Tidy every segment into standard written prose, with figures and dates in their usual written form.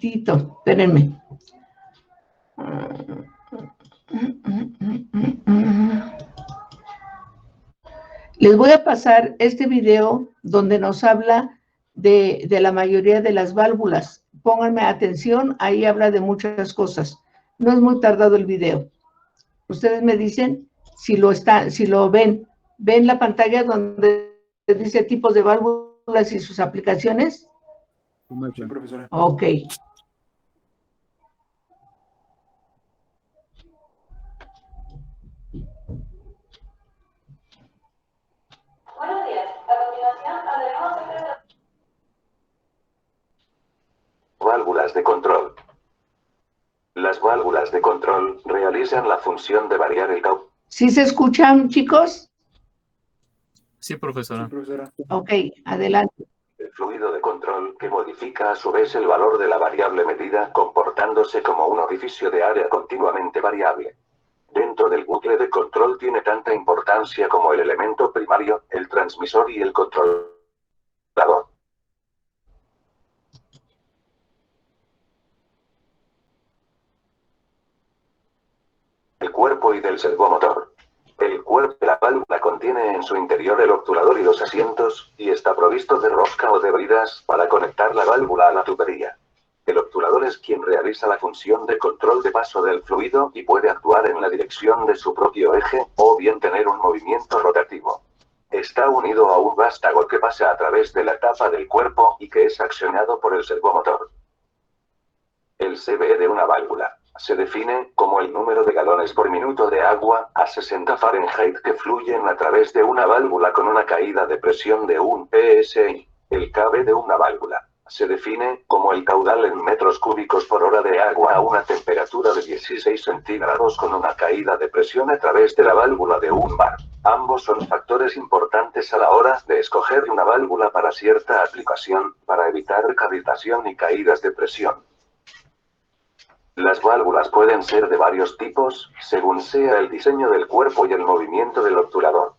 tantito, espérenme. Les voy a pasar este video donde nos habla de la mayoría de las válvulas. Pónganme atención, ahí habla de muchas cosas. No es muy tardado el video. Ustedes me dicen si lo ven. ¿Ven la pantalla donde dice tipos de válvulas y sus aplicaciones? Sí, profesora. Ok. Buenos días. A continuación hablaremos sobre las válvulas de control. Las válvulas de control realizan la función de variar el caudal. ¿Sí se escuchan, chicos? Sí, profesora. Sí, profesora. Ok, adelante. El fluido de control que modifica a su vez el valor de la variable medida comportándose como un orificio de área continuamente variable. Dentro del bucle de control tiene tanta importancia como el elemento primario, el transmisor y el controlador. El cuerpo y del servomotor. El cuerpo de la válvula contiene en su interior el obturador y los asientos, y está provisto de rosca o de bridas para conectar la válvula a la tubería. El obturador es quien realiza la función de control de paso del fluido y puede actuar en la dirección de su propio eje, o bien tener un movimiento rotativo. Está unido a un vástago que pasa a través de la tapa del cuerpo y que es accionado por el servomotor. El CBE de una válvula se define como el número de galones por minuto de agua a 60 Fahrenheit que fluyen a través de una válvula con una caída de presión de 1 psi. El KB de una válvula se define como el caudal en metros cúbicos por hora de agua a una temperatura de 16 centígrados con una caída de presión a través de la válvula de un bar. Ambos son factores importantes a la hora de escoger una válvula para cierta aplicación, para evitar cavitación y caídas de presión. Las válvulas pueden ser de varios tipos, según sea el diseño del cuerpo y el movimiento del obturador.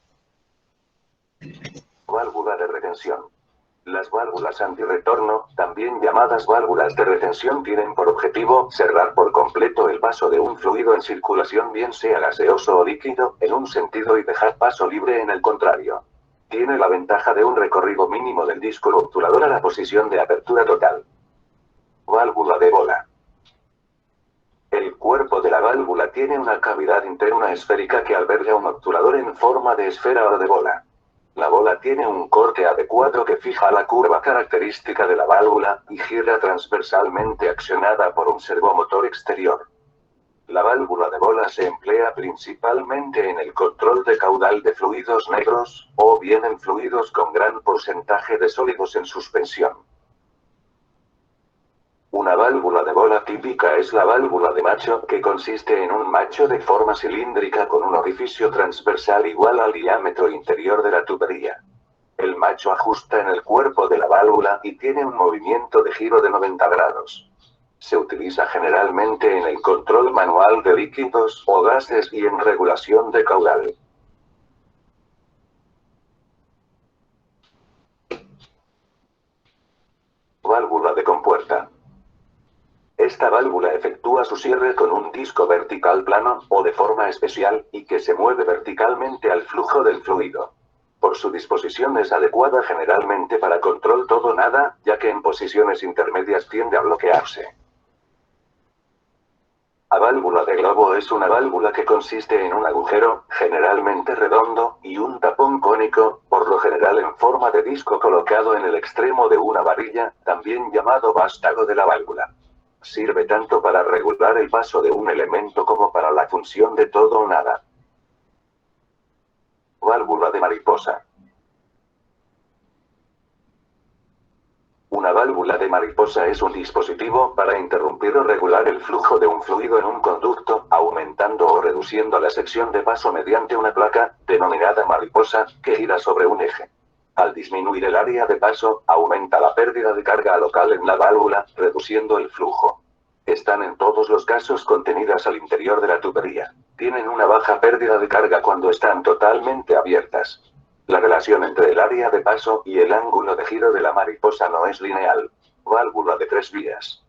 Válvula de retención. Las válvulas antirretorno, también llamadas válvulas de retención, tienen por objetivo cerrar por completo el paso de un fluido en circulación, bien sea gaseoso o líquido, en un sentido y dejar paso libre en el contrario. Tiene la ventaja de un recorrido mínimo del disco obturador a la posición de apertura total. Válvula de bola. El cuerpo de la válvula tiene una cavidad interna esférica que alberga un obturador en forma de esfera o de bola. La bola tiene un corte adecuado que fija la curva característica de la válvula y gira transversalmente accionada por un servomotor exterior. La válvula de bola se emplea principalmente en el control de caudal de fluidos negros, o bien en fluidos con gran porcentaje de sólidos en suspensión. Una válvula de bola típica es la válvula de macho, que consiste en un macho de forma cilíndrica con un orificio transversal igual al diámetro interior de la tubería. El macho ajusta en el cuerpo de la válvula y tiene un movimiento de giro de 90 grados. Se utiliza generalmente en el control manual de líquidos o gases y en regulación de caudal. Válvula de compuerta. Esta válvula efectúa su cierre con un disco vertical plano, o de forma especial, y que se mueve verticalmente al flujo del fluido. Por su disposición es adecuada generalmente para control todo o nada, ya que en posiciones intermedias tiende a bloquearse. La válvula de globo es una válvula que consiste en un agujero, generalmente redondo, y un tapón cónico, por lo general en forma de disco colocado en el extremo de una varilla, también llamado vástago de la válvula. Sirve tanto para regular el paso de un elemento como para la función de todo o nada. Válvula de mariposa. Una válvula de mariposa es un dispositivo para interrumpir o regular el flujo de un fluido en un conducto, aumentando o reduciendo la sección de paso mediante una placa, denominada mariposa, que gira sobre un eje. Al disminuir el área de paso, aumenta la pérdida de carga local en la válvula, reduciendo el flujo. Están en todos los casos contenidas al interior de la tubería. Tienen una baja pérdida de carga cuando están totalmente abiertas. La relación entre el área de paso y el ángulo de giro de la mariposa no es lineal. Válvula de 3 vías.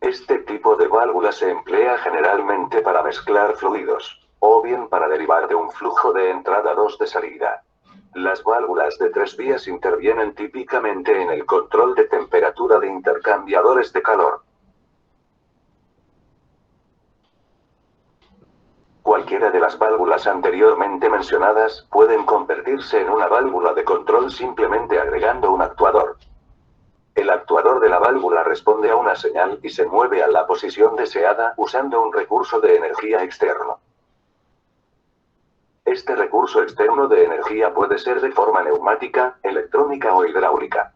Este tipo de válvula se emplea generalmente para mezclar fluidos, o bien para derivar de un flujo de entrada a dos de salida. Las válvulas de 3 vías intervienen típicamente en el control de temperatura de intercambiadores de calor. Cualquiera de las válvulas anteriormente mencionadas pueden convertirse en una válvula de control simplemente agregando un actuador. El actuador de la válvula responde a una señal y se mueve a la posición deseada usando un recurso de energía externo. Este recurso externo de energía puede ser de forma neumática, electrónica o hidráulica.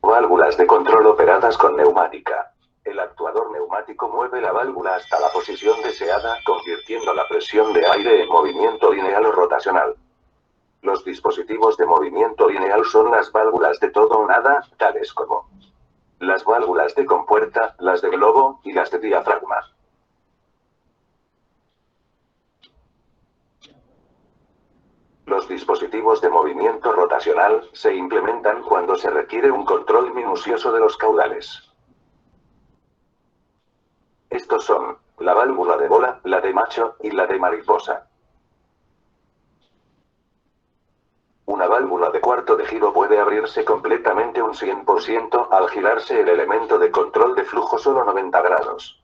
Válvulas de control operadas con neumática. El actuador neumático mueve la válvula hasta la posición deseada, convirtiendo la presión de aire en movimiento lineal o rotacional. Los dispositivos de movimiento lineal son las válvulas de todo o nada, tales como las válvulas de compuerta, las de globo y las de diafragma. Los dispositivos de movimiento rotacional se implementan cuando se requiere un control minucioso de los caudales. Estos son la válvula de bola, la de macho y la de mariposa. Una válvula de cuarto de giro puede abrirse completamente un 100% al girarse el elemento de control de flujo solo 90 grados.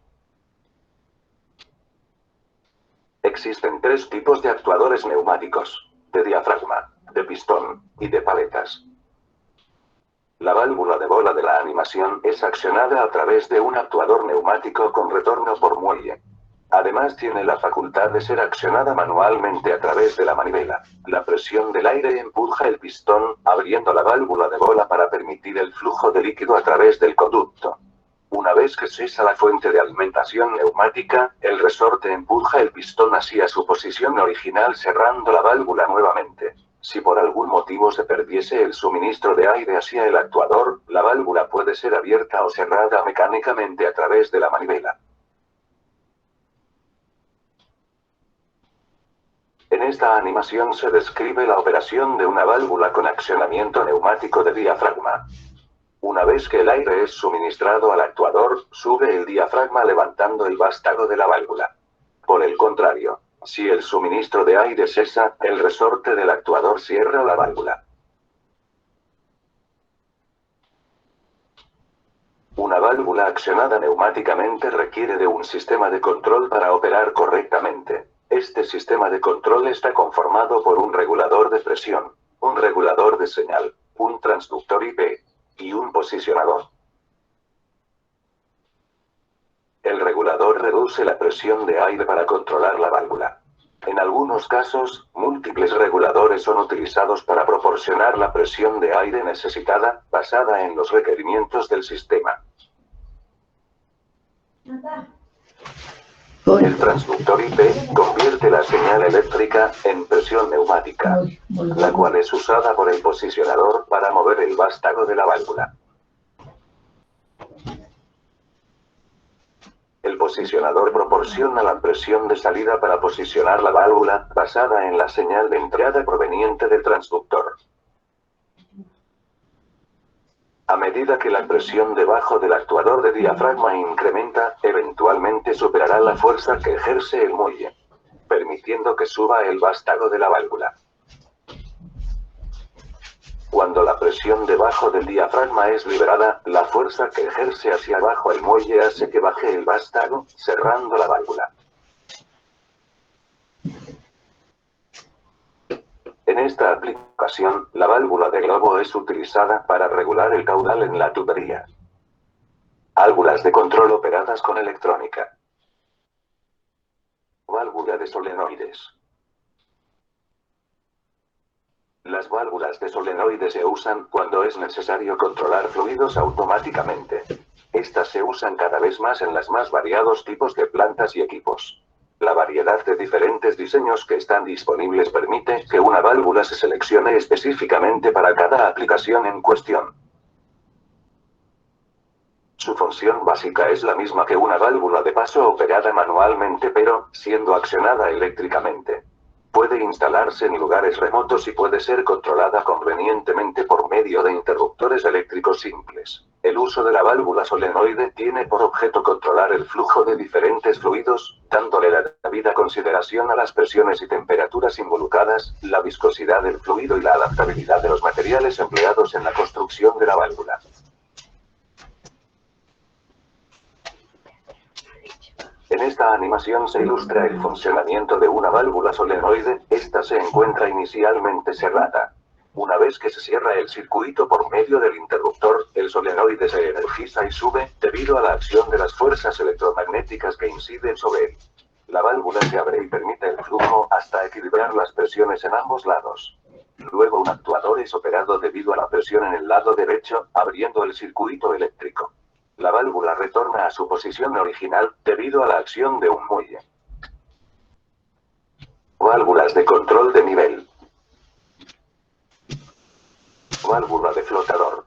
Existen 3 tipos de actuadores neumáticos: de diafragma, de pistón y de paletas. La válvula de bola de la animación es accionada a través de un actuador neumático con retorno por muelle. Además tiene la facultad de ser accionada manualmente a través de la manivela. La presión del aire empuja el pistón, abriendo la válvula de bola para permitir el flujo de líquido a través del conducto. Una vez que cesa la fuente de alimentación neumática, el resorte empuja el pistón hacia su posición original cerrando la válvula nuevamente. Si por algún motivo se perdiese el suministro de aire hacia el actuador, la válvula puede ser abierta o cerrada mecánicamente a través de la manivela. En esta animación se describe la operación de una válvula con accionamiento neumático de diafragma. Una vez que el aire es suministrado al actuador, sube el diafragma levantando el vástago de la válvula. Por el contrario, si el suministro de aire cesa, el resorte del actuador cierra la válvula. Una válvula accionada neumáticamente requiere de un sistema de control para operar correctamente. Este sistema de control está conformado por un regulador de presión, un regulador de señal, un transductor IP y un posicionador. El regulador reduce la presión de aire para controlar la válvula. En algunos casos, múltiples reguladores son utilizados para proporcionar la presión de aire necesitada, basada en los requerimientos del sistema. El transductor IP convierte la señal eléctrica en presión neumática, la cual es usada por el posicionador para mover el vástago de la válvula. El posicionador proporciona la presión de salida para posicionar la válvula, basada en la señal de entrada proveniente del transductor. A medida que la presión debajo del actuador de diafragma incrementa, eventualmente superará la fuerza que ejerce el muelle, permitiendo que suba el vástago de la válvula. Cuando la presión debajo del diafragma es liberada, la fuerza que ejerce hacia abajo el muelle hace que baje el vástago, cerrando la válvula. En esta aplicación, la válvula de globo es utilizada para regular el caudal en la tubería. Válvulas de control operadas con electrónica. Válvula de solenoides. Las válvulas de solenoides se usan cuando es necesario controlar fluidos automáticamente. Estas se usan cada vez más en los más variados tipos de plantas y equipos. La variedad de diferentes diseños que están disponibles permite que una válvula se seleccione específicamente para cada aplicación en cuestión. Su función básica es la misma que una válvula de paso operada manualmente pero, siendo accionada eléctricamente. Puede instalarse en lugares remotos y puede ser controlada convenientemente por medio de interruptores eléctricos simples. El uso de la válvula solenoide tiene por objeto controlar el flujo de diferentes fluidos, dándole la debida consideración a las presiones y temperaturas involucradas, la viscosidad del fluido y la adaptabilidad de los materiales empleados en la construcción de la válvula. En esta animación se ilustra el funcionamiento de una válvula solenoide. Esta se encuentra inicialmente cerrada. Una vez que se cierra el circuito por medio del interruptor, el solenoide se energiza y sube, debido a la acción de las fuerzas electromagnéticas que inciden sobre él. La válvula se abre y permite el flujo hasta equilibrar las presiones en ambos lados. Luego un actuador es operado debido a la presión en el lado derecho, abriendo el circuito eléctrico. La válvula retorna a su posición original, debido a la acción de un muelle. Válvulas de control de nivel. Válvula de flotador.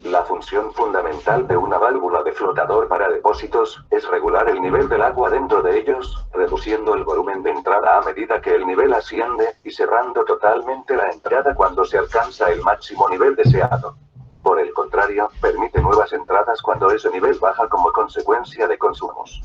La función fundamental de una válvula de flotador para depósitos es regular el nivel del agua dentro de ellos, reduciendo el volumen de entrada a medida que el nivel asciende, y cerrando totalmente la entrada cuando se alcanza el máximo nivel deseado. Por el contrario, permite nuevas entradas cuando ese nivel baja como consecuencia de consumos.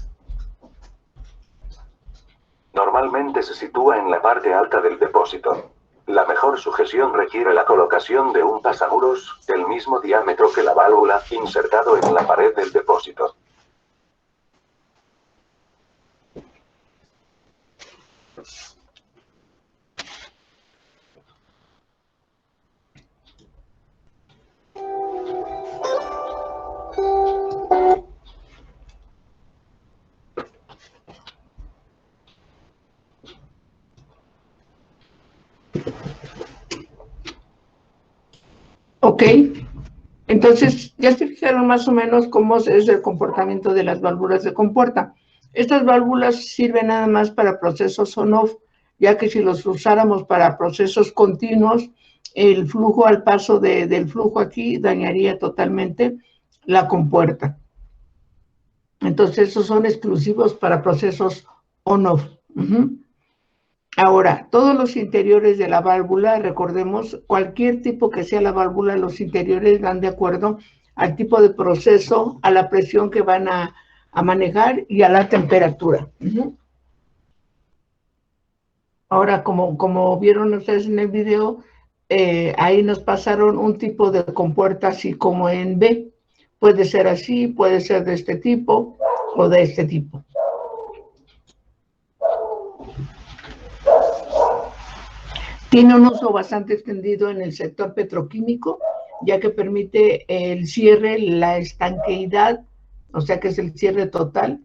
Normalmente se sitúa en la parte alta del depósito. La mejor sujeción requiere la colocación de un pasamuros, del mismo diámetro que la válvula, insertado en la pared del depósito. Ok, entonces ya se fijaron más o menos cómo es el comportamiento de las válvulas de compuerta. Estas válvulas sirven nada más para procesos on-off, ya que si los usáramos para procesos continuos, el flujo al paso del flujo aquí dañaría totalmente la compuerta. Entonces esos son exclusivos para procesos on-off. Ahora, todos los interiores de la válvula, recordemos, cualquier tipo que sea la válvula, los interiores van de acuerdo al tipo de proceso, a la presión que van a manejar y a la temperatura. Ahora, como vieron ustedes en el video, ahí nos pasaron un tipo de compuerta así como en B. Puede ser así, puede ser de este tipo o de este tipo. Tiene un uso bastante extendido en el sector petroquímico, ya que permite el cierre, la estanqueidad, o sea que es el cierre total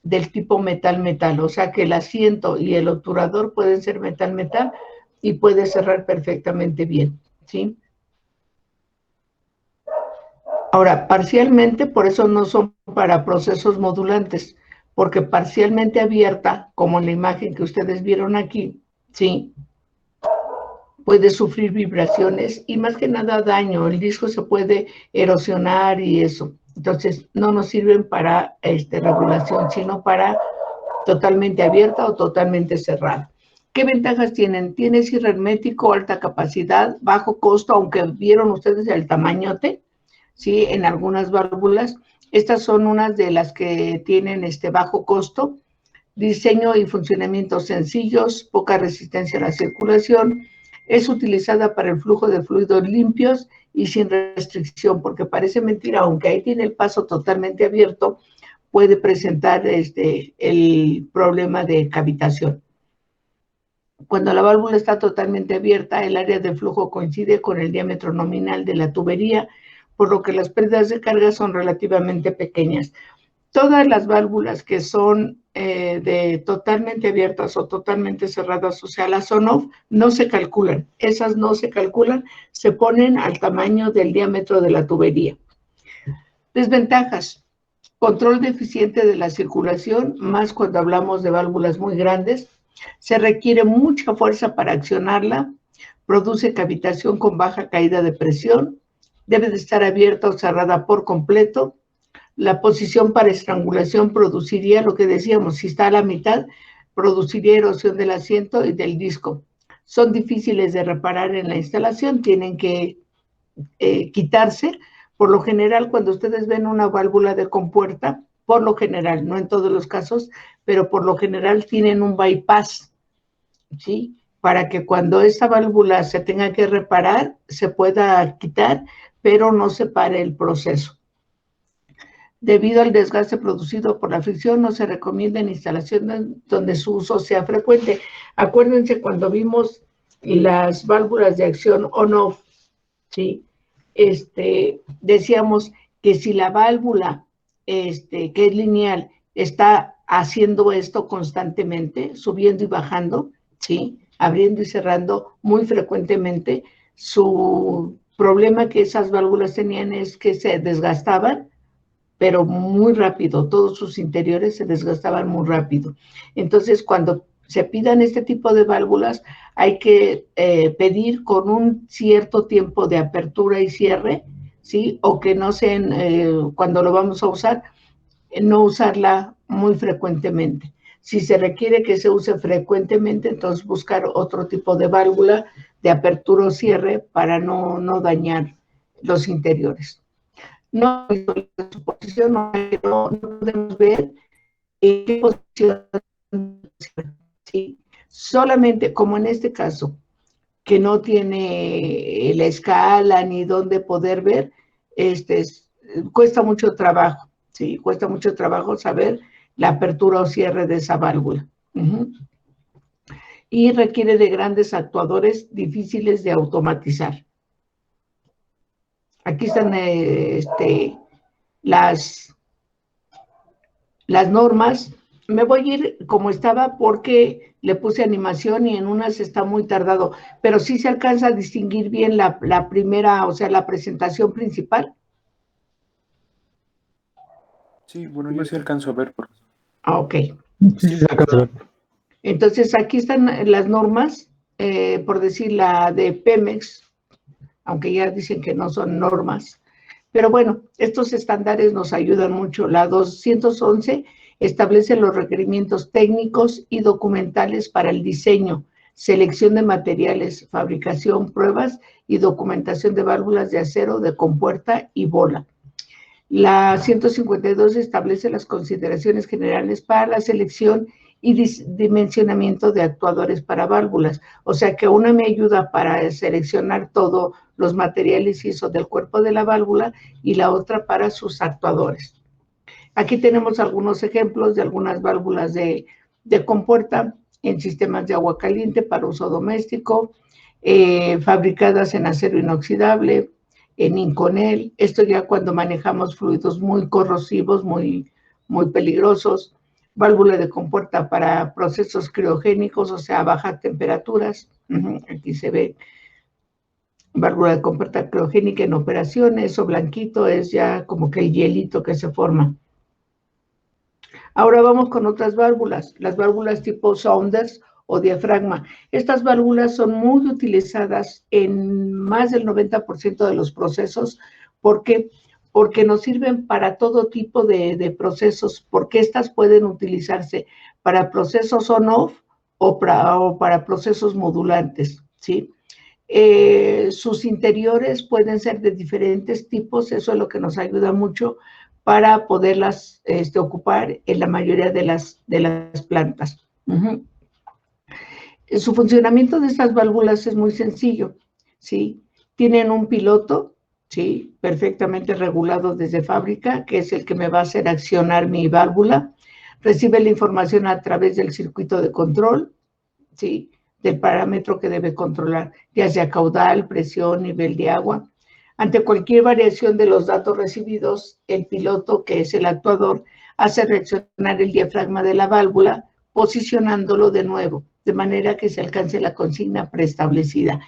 del tipo metal-metal, o sea que el asiento y el obturador pueden ser metal-metal y puede cerrar perfectamente bien, ¿sí? Ahora, parcialmente, por eso no son para procesos modulantes, porque parcialmente abierta, como en la imagen que ustedes vieron aquí, ¿sí?, puede sufrir vibraciones y más que nada daño. El disco se puede erosionar y eso. Entonces, no nos sirven para regulación, sino para totalmente abierta o totalmente cerrada. ¿Qué ventajas tienen? Tiene cierre hermético, alta capacidad, bajo costo, aunque vieron ustedes el tamañote, ¿sí?, en algunas válvulas. Estas son unas de las que tienen bajo costo. Diseño y funcionamiento sencillos, poca resistencia a la circulación. Es utilizada para el flujo de fluidos limpios y sin restricción, porque parece mentira, aunque ahí tiene el paso totalmente abierto, puede presentar el problema de cavitación. Cuando la válvula está totalmente abierta, el área de flujo coincide con el diámetro nominal de la tubería, por lo que las pérdidas de carga son relativamente pequeñas. Todas las válvulas que son de totalmente abiertas o totalmente cerradas, o sea, las on-off, no se calculan. Esas no se calculan, se ponen al tamaño del diámetro de la tubería. Desventajas: control deficiente de la circulación, más cuando hablamos de válvulas muy grandes. Se requiere mucha fuerza para accionarla. Produce cavitación con baja caída de presión. Debe de estar abierta o cerrada por completo. La posición para estrangulación produciría lo que decíamos, si está a la mitad, produciría erosión del asiento y del disco. Son difíciles de reparar en la instalación, tienen que quitarse. Por lo general, cuando ustedes ven una válvula de compuerta, por lo general, no en todos los casos, pero por lo general tienen un bypass, ¿sí? Para que cuando esa válvula se tenga que reparar, se pueda quitar, pero no se pare el proceso. Debido al desgaste producido por la fricción, no se recomienda en instalaciones donde su uso sea frecuente. Acuérdense cuando vimos las válvulas de acción on-off, ¿sí? Decíamos que si la válvula, que es lineal, está haciendo esto constantemente, subiendo y bajando, ¿sí? Abriendo y cerrando muy frecuentemente, su problema que esas válvulas tenían es que se desgastaban, pero muy rápido, todos sus interiores se desgastaban muy rápido. Entonces, cuando se pidan este tipo de válvulas, hay que pedir con un cierto tiempo de apertura y cierre, ¿sí? O que no sean, cuando lo vamos a usar, no usarla muy frecuentemente. Si se requiere que se use frecuentemente, entonces buscar otro tipo de válvula de apertura o cierre para no dañar los interiores. No, su posición no podemos ver en qué posición, ¿sí? Solamente, como en este caso, que no tiene la escala ni dónde poder ver, cuesta mucho trabajo, ¿sí? Cuesta mucho trabajo saber la apertura o cierre de esa válvula. Y requiere de grandes actuadores difíciles de automatizar. Aquí están las normas. Me voy a ir como estaba porque le puse animación y en unas está muy tardado, pero sí se alcanza a distinguir bien la primera, o sea, la presentación principal. Sí, bueno, yo sí alcanzo a ver, profesor. Ok. Sí, se alcanza a ver. Entonces, aquí están las normas, por decir la de Pemex, aunque ya dicen que no son normas. Pero bueno, estos estándares nos ayudan mucho. La 211 establece los requerimientos técnicos y documentales para el diseño, selección de materiales, fabricación, pruebas y documentación de válvulas de acero, de compuerta y bola. La 152 establece las consideraciones generales para la selección y dimensionamiento de actuadores para válvulas. O sea que una me ayuda para seleccionar todos los materiales y eso del cuerpo de la válvula y la otra para sus actuadores. Aquí tenemos algunos ejemplos de algunas válvulas de compuerta en sistemas de agua caliente para uso doméstico, fabricadas en acero inoxidable, en Inconel. Esto ya cuando manejamos fluidos muy corrosivos, muy peligrosos. Válvula de compuerta para procesos criogénicos, o sea, a bajas temperaturas. Aquí se ve válvula de compuerta criogénica en operación. Eso blanquito es ya como que el hielito que se forma. Ahora vamos con otras válvulas, las válvulas tipo Saunders o diafragma. Estas válvulas son muy utilizadas en más del 90% de los procesos. ¿Por qué? Porque nos sirven para todo tipo de procesos, porque estas pueden utilizarse para procesos on-off o para procesos modulantes, ¿sí? Sus interiores pueden ser de diferentes tipos, eso es lo que nos ayuda mucho para poderlas ocupar en la mayoría de las plantas. Su funcionamiento de estas válvulas es muy sencillo, ¿sí? Tienen un piloto, ¿sí? Perfectamente regulado desde fábrica, que es el que me va a hacer accionar mi válvula. Recibe la información a través del circuito de control, ¿sí? Del parámetro que debe controlar, ya sea caudal, presión, nivel de agua. Ante cualquier variación de los datos recibidos, el piloto, que es el actuador, hace reaccionar el diafragma de la válvula, posicionándolo de nuevo, de manera que se alcance la consigna preestablecida.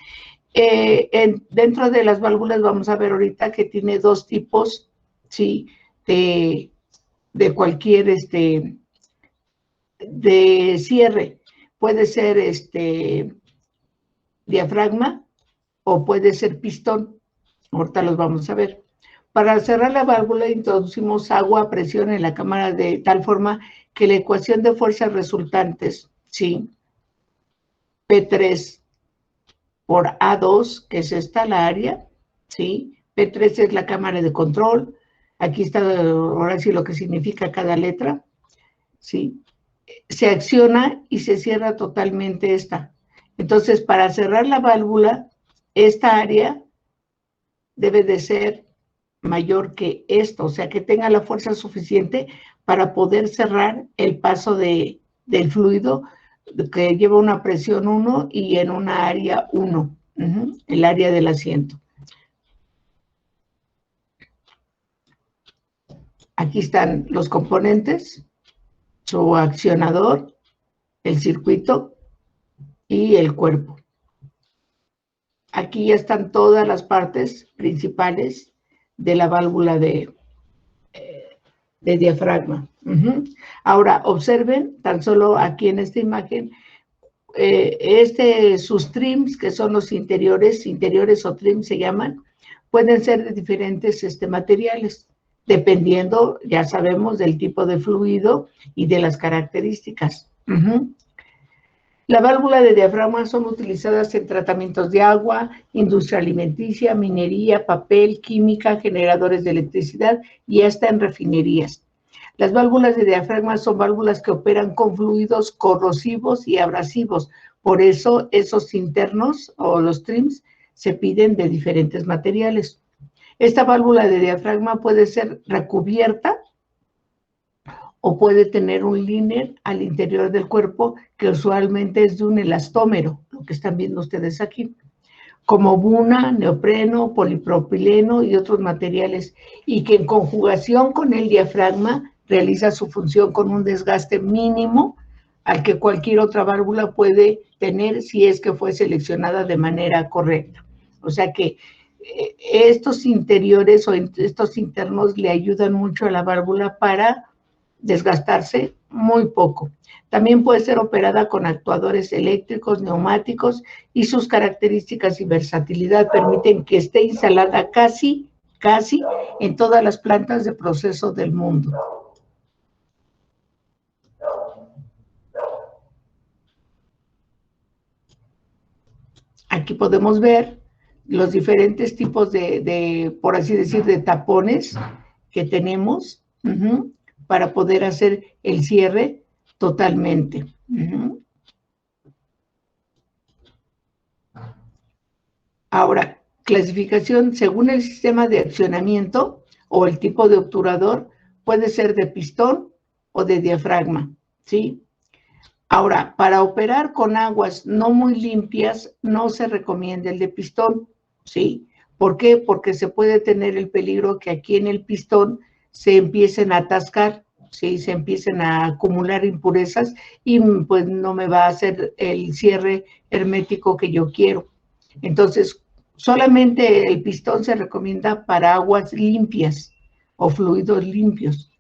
Dentro de las válvulas vamos a ver ahorita que tiene dos tipos, ¿sí? de cualquier de cierre. Puede ser diafragma o puede ser pistón. Ahorita los vamos a ver. Para cerrar la válvula introducimos agua a presión en la cámara de tal forma que la ecuación de fuerzas resultantes, ¿sí? P3 por A2, que es esta, la área, ¿sí? P3 es la cámara de control. Aquí está ahora sí lo que significa cada letra, ¿sí? Se acciona y se cierra totalmente esta. Entonces, para cerrar la válvula, esta área debe de ser mayor que esto, o sea, que tenga la fuerza suficiente para poder cerrar el paso del fluido que lleva una presión 1 y en una área 1, el área del asiento. Aquí están los componentes, su accionador, el circuito y el cuerpo. Aquí ya están todas las partes principales de la válvula de diafragma. Ahora, observen, tan solo aquí en esta imagen, sus trims, que son los interiores o trims se llaman, pueden ser de diferentes materiales, dependiendo, ya sabemos, del tipo de fluido y de las características. La válvula de diafragma son utilizadas en tratamientos de agua, industria alimenticia, minería, papel, química, generadores de electricidad y hasta en refinerías. Las válvulas de diafragma son válvulas que operan con fluidos corrosivos y abrasivos. Por eso esos internos o los trims se piden de diferentes materiales. Esta válvula de diafragma puede ser recubierta o puede tener un liner al interior del cuerpo que usualmente es de un elastómero, lo que están viendo ustedes aquí, como buna, neopreno, polipropileno y otros materiales, y que en conjugación con el diafragma realiza su función con un desgaste mínimo al que cualquier otra válvula puede tener si es que fue seleccionada de manera correcta. O sea que estos interiores o estos internos le ayudan mucho a la válvula para desgastarse muy poco. También puede ser operada con actuadores eléctricos, neumáticos, y sus características y versatilidad permiten que esté instalada casi en todas las plantas de proceso del mundo. Aquí podemos ver los diferentes tipos por así decir, de tapones que tenemos para poder hacer el cierre totalmente. Ahora, clasificación según el sistema de accionamiento o el tipo de obturador, puede ser de pistón o de diafragma, ¿sí? Ahora, para operar con aguas no muy limpias, no se recomienda el de pistón, ¿sí? ¿Por qué? Porque se puede tener el peligro que aquí en el pistón se empiecen a atascar, ¿sí? Se empiecen a acumular impurezas y pues no me va a hacer el cierre hermético que yo quiero. Entonces, solamente el pistón se recomienda para aguas limpias o fluidos limpios.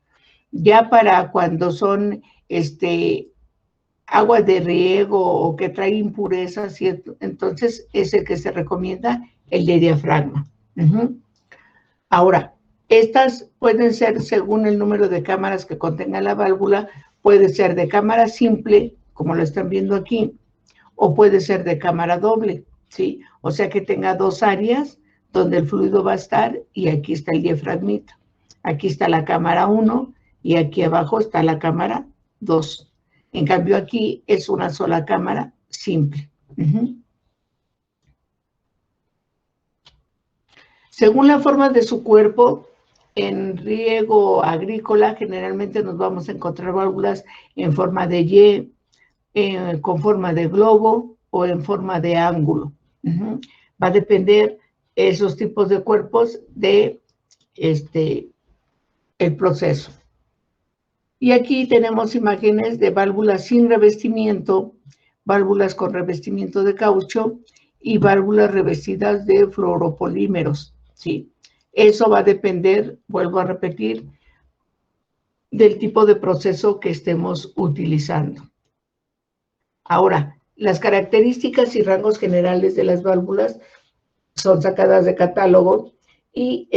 Ya para cuando son aguas de riego o que trae impurezas, ¿cierto? Entonces es el que se recomienda, el de diafragma. Ahora, estas pueden ser según el número de cámaras que contenga la válvula, puede ser de cámara simple, como lo están viendo aquí, o puede ser de cámara doble, ¿sí? O sea que tenga dos áreas donde el fluido va a estar y aquí está el diafragmita. Aquí está la cámara 1 y aquí abajo está la cámara 2. En cambio aquí es una sola cámara simple. Según la forma de su cuerpo, en riego agrícola generalmente nos vamos a encontrar válvulas en forma de Y, con forma de globo o en forma de ángulo. Va a depender esos tipos de cuerpos de el proceso. Y aquí tenemos imágenes de válvulas sin revestimiento, válvulas con revestimiento de caucho y válvulas revestidas de fluoropolímeros, ¿sí? Eso va a depender, vuelvo a repetir, del tipo de proceso que estemos utilizando. Ahora, las características y rangos generales de las válvulas son sacadas de catálogo y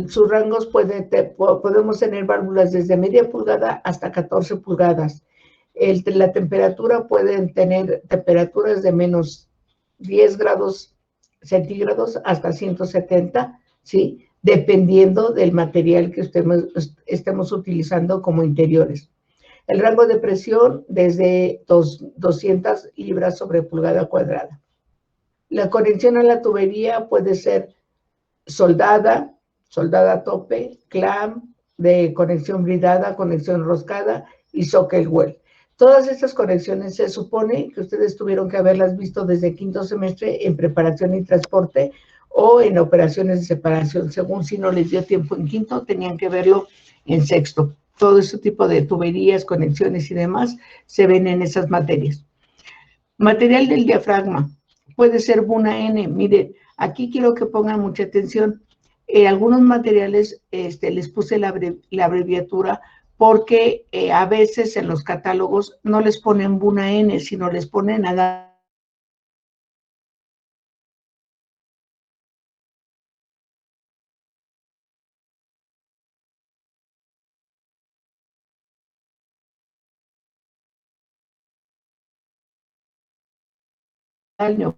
sus rangos podemos tener válvulas desde media pulgada hasta 14 pulgadas. La temperatura pueden tener temperaturas de menos 10 grados centígrados hasta 170, ¿sí? Dependiendo del material que estemos utilizando como interiores. El rango de presión desde 200 libras sobre pulgada cuadrada. La conexión a la tubería puede ser soldada a tope, clamp, de conexión bridada, conexión roscada y socket weld. Todas estas conexiones se supone que ustedes tuvieron que haberlas visto desde quinto semestre en preparación y transporte o en operaciones de separación. Según si no les dio tiempo en quinto, tenían que verlo en sexto. Todo ese tipo de tuberías, conexiones y demás se ven en esas materias. Material del diafragma. Puede ser Buna N. Miren, aquí quiero que pongan mucha atención. Algunos materiales les puse la abreviatura porque a veces en los catálogos no les ponen Buna N, sino les ponen nada. Año.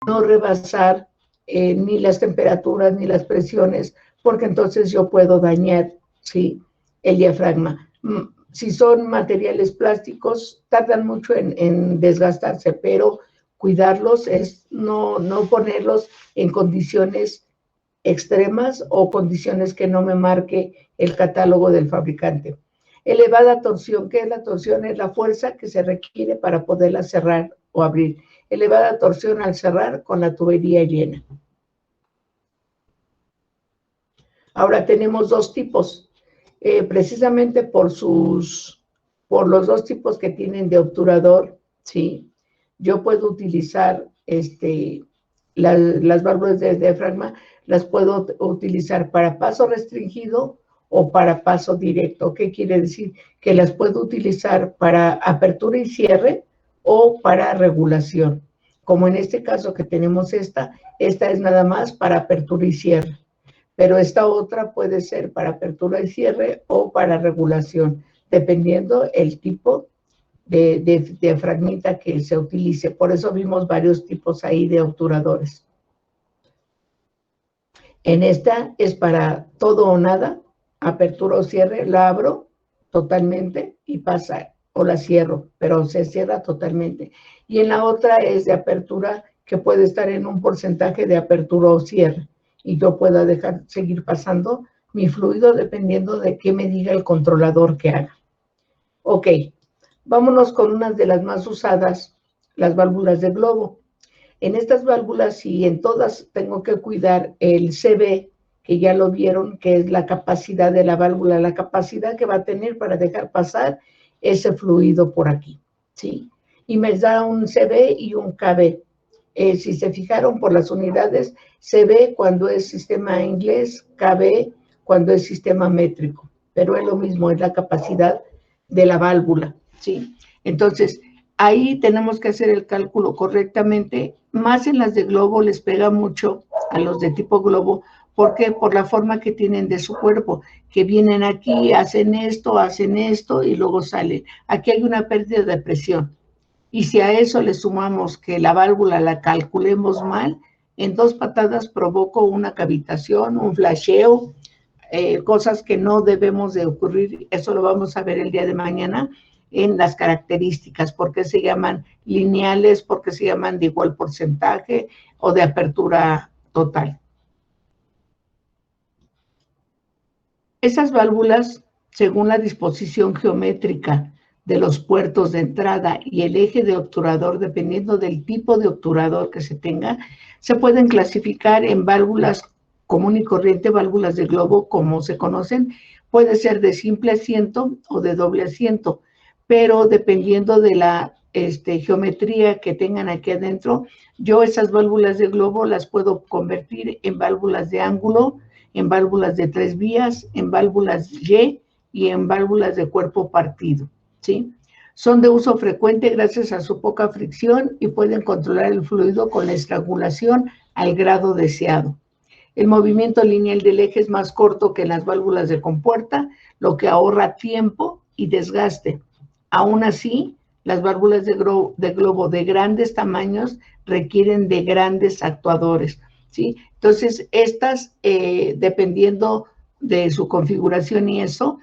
No rebasar ni las temperaturas ni las presiones, porque entonces yo puedo dañar, ¿sí?, el diafragma. Si son materiales plásticos, tardan mucho en desgastarse, pero cuidarlos es no ponerlos en condiciones extremas o condiciones que no me marque el catálogo del fabricante. Elevada torsión. ¿Qué es la torsión? Es la fuerza que se requiere para poderla cerrar o abrir. Elevada torsión al cerrar con la tubería llena. Ahora tenemos dos tipos, precisamente por los dos tipos que tienen de obturador, ¿sí? Yo puedo utilizar las válvulas de diafragma, las puedo utilizar para paso restringido o para paso directo. ¿Qué quiere decir? Que las puedo utilizar para apertura y cierre o para regulación. Como en este caso que tenemos esta es nada más para apertura y cierre. Pero esta otra puede ser para apertura y cierre o para regulación, dependiendo el tipo de diafragmita que se utilice. Por eso vimos varios tipos ahí de obturadores. En esta es para todo o nada, apertura o cierre, la abro totalmente y pasa o la cierro, pero se cierra totalmente. Y en la otra es de apertura, que puede estar en un porcentaje de apertura o cierre, y yo pueda dejar seguir pasando mi fluido dependiendo de qué me diga el controlador que haga. Ok, vámonos con una de las más usadas, las válvulas de globo. En estas válvulas y en todas tengo que cuidar el CB, que ya lo vieron, que es la capacidad de la válvula, la capacidad que va a tener para dejar pasar ese fluido por aquí, ¿sí? Y me da un CB y un KB. Si se fijaron por las unidades, CB cuando es sistema inglés, KB cuando es sistema métrico, pero es lo mismo, es la capacidad de la válvula, ¿sí? Entonces, ahí tenemos que hacer el cálculo correctamente, más en las de globo les pega mucho a los de tipo globo. ¿Por qué? Por la forma que tienen de su cuerpo, que vienen aquí, hacen esto y luego salen. Aquí hay una pérdida de presión. Y si a eso le sumamos que la válvula la calculemos mal, en 2 patadas provoco una cavitación, un flasheo, cosas que no debemos de ocurrir. Eso lo vamos a ver el día de mañana en las características, por qué se llaman lineales, por qué se llaman de igual porcentaje o de apertura total. Esas válvulas, según la disposición geométrica de los puertos de entrada y el eje de obturador, dependiendo del tipo de obturador que se tenga, se pueden clasificar en válvulas común y corriente, válvulas de globo, como se conocen. Puede ser de simple asiento o de doble asiento, pero dependiendo de la geometría que tengan aquí adentro, yo esas válvulas de globo las puedo convertir en válvulas de ángulo, en válvulas de 3 vías, en válvulas y en válvulas de cuerpo partido, ¿sí? Son de uso frecuente gracias a su poca fricción y pueden controlar el fluido con la estrangulación al grado deseado. El movimiento lineal del eje es más corto que las válvulas de compuerta, lo que ahorra tiempo y desgaste. Aún así, las válvulas de globo de grandes tamaños requieren de grandes actuadores, ¿sí? Entonces, estas, dependiendo de su configuración y eso,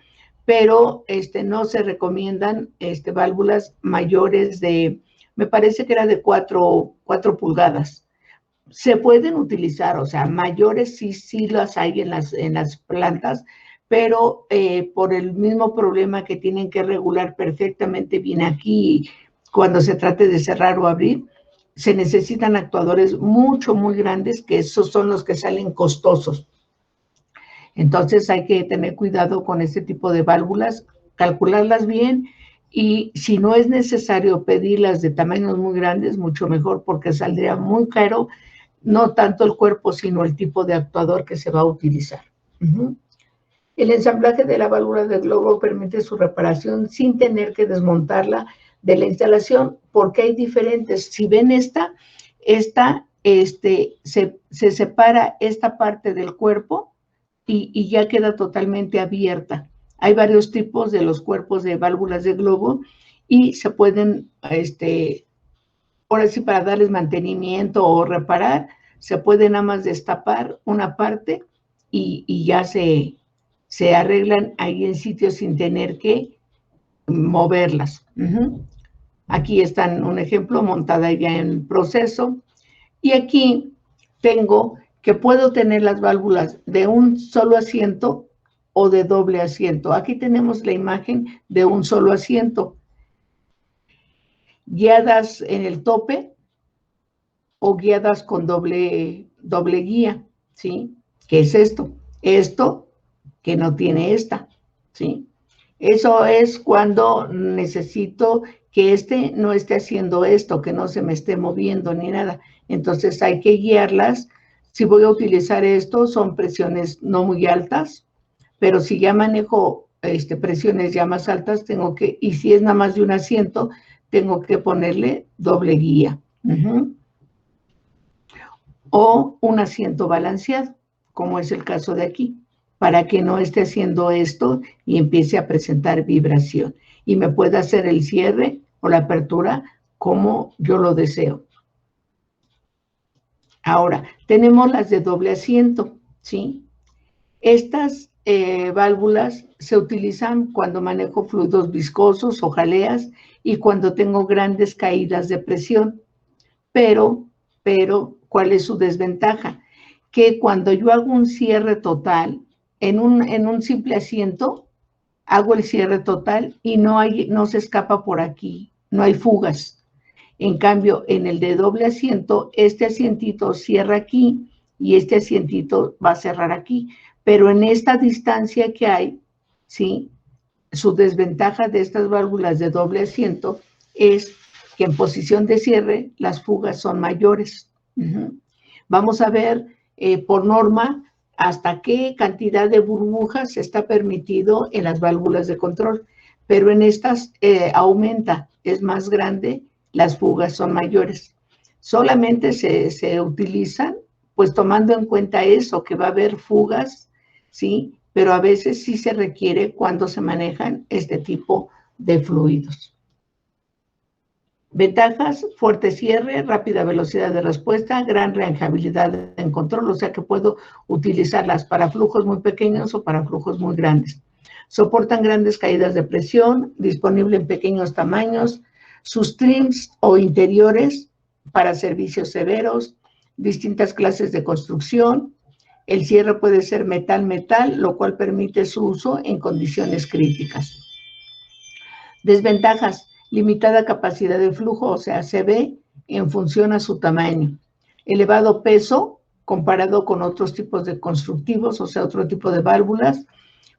pero no se recomiendan válvulas mayores de, me parece que era de 4 pulgadas. Se pueden utilizar, o sea, mayores sí las hay en las plantas, pero por el mismo problema que tienen que regular perfectamente bien aquí cuando se trate de cerrar o abrir, se necesitan actuadores muy grandes, que esos son los que salen costosos. Entonces hay que tener cuidado con este tipo de válvulas, calcularlas bien, y si no es necesario pedirlas de tamaños muy grandes, mucho mejor, porque saldría muy caro, no tanto el cuerpo, sino el tipo de actuador que se va a utilizar. El ensamblaje de la válvula de globo permite su reparación sin tener que desmontarla de la instalación, porque hay diferentes. Si ven se separa esta parte del cuerpo y ya queda totalmente abierta. Hay varios tipos de los cuerpos de válvulas de globo y se pueden, ahora sí, para darles mantenimiento o reparar, se puede nada más destapar una parte y ya se arreglan ahí en sitio sin tener que moverlas. Aquí están un ejemplo montada ya en proceso. Y aquí tengo que puedo tener las válvulas de un solo asiento o de doble asiento. Aquí tenemos la imagen de un solo asiento, guiadas en el tope o guiadas con doble guía, ¿sí? ¿Qué es esto? Esto que no tiene esta, ¿sí? Eso es cuando necesito que no esté haciendo esto, que no se me esté moviendo ni nada. Entonces hay que guiarlas. Si voy a utilizar esto, son presiones no muy altas, pero si ya manejo presiones ya más altas, y si es nada más de un asiento, tengo que ponerle doble guía. O un asiento balanceado, como es el caso de aquí, para que no esté haciendo esto y empiece a presentar vibración y me pueda hacer el cierre o la apertura como yo lo deseo. Ahora, tenemos las de doble asiento, ¿sí? Estas válvulas se utilizan cuando manejo fluidos viscosos o jaleas y cuando tengo grandes caídas de presión. Pero, ¿cuál es su desventaja? Que cuando yo hago un cierre total, en un simple asiento, hago el cierre total y no se escapa por aquí, no hay fugas. En cambio, en el de doble asiento, este asientito cierra aquí y este asientito va a cerrar aquí. Pero en esta distancia que hay, ¿sí? Su desventaja de estas válvulas de doble asiento es que en posición de cierre las fugas son mayores. Vamos a ver por norma hasta qué cantidad de burbujas está permitido en las válvulas de control, pero en estas aumenta, es más grande, las fugas son mayores. Solamente se utilizan pues tomando en cuenta eso, que va a haber fugas, ¿sí? Pero a veces sí se requiere cuando se manejan este tipo de fluidos. Ventajas: fuerte cierre, rápida velocidad de respuesta, gran rangeabilidad en control, o sea que puedo utilizarlas para flujos muy pequeños o para flujos muy grandes. Soportan grandes caídas de presión, disponible en pequeños tamaños, sus trims o interiores para servicios severos, distintas clases de construcción. El cierre puede ser metal-metal, lo cual permite su uso en condiciones críticas. Desventajas: limitada capacidad de flujo, o sea, se ve en función a su tamaño. Elevado peso comparado con otros tipos de constructivos, o sea, otro tipo de válvulas,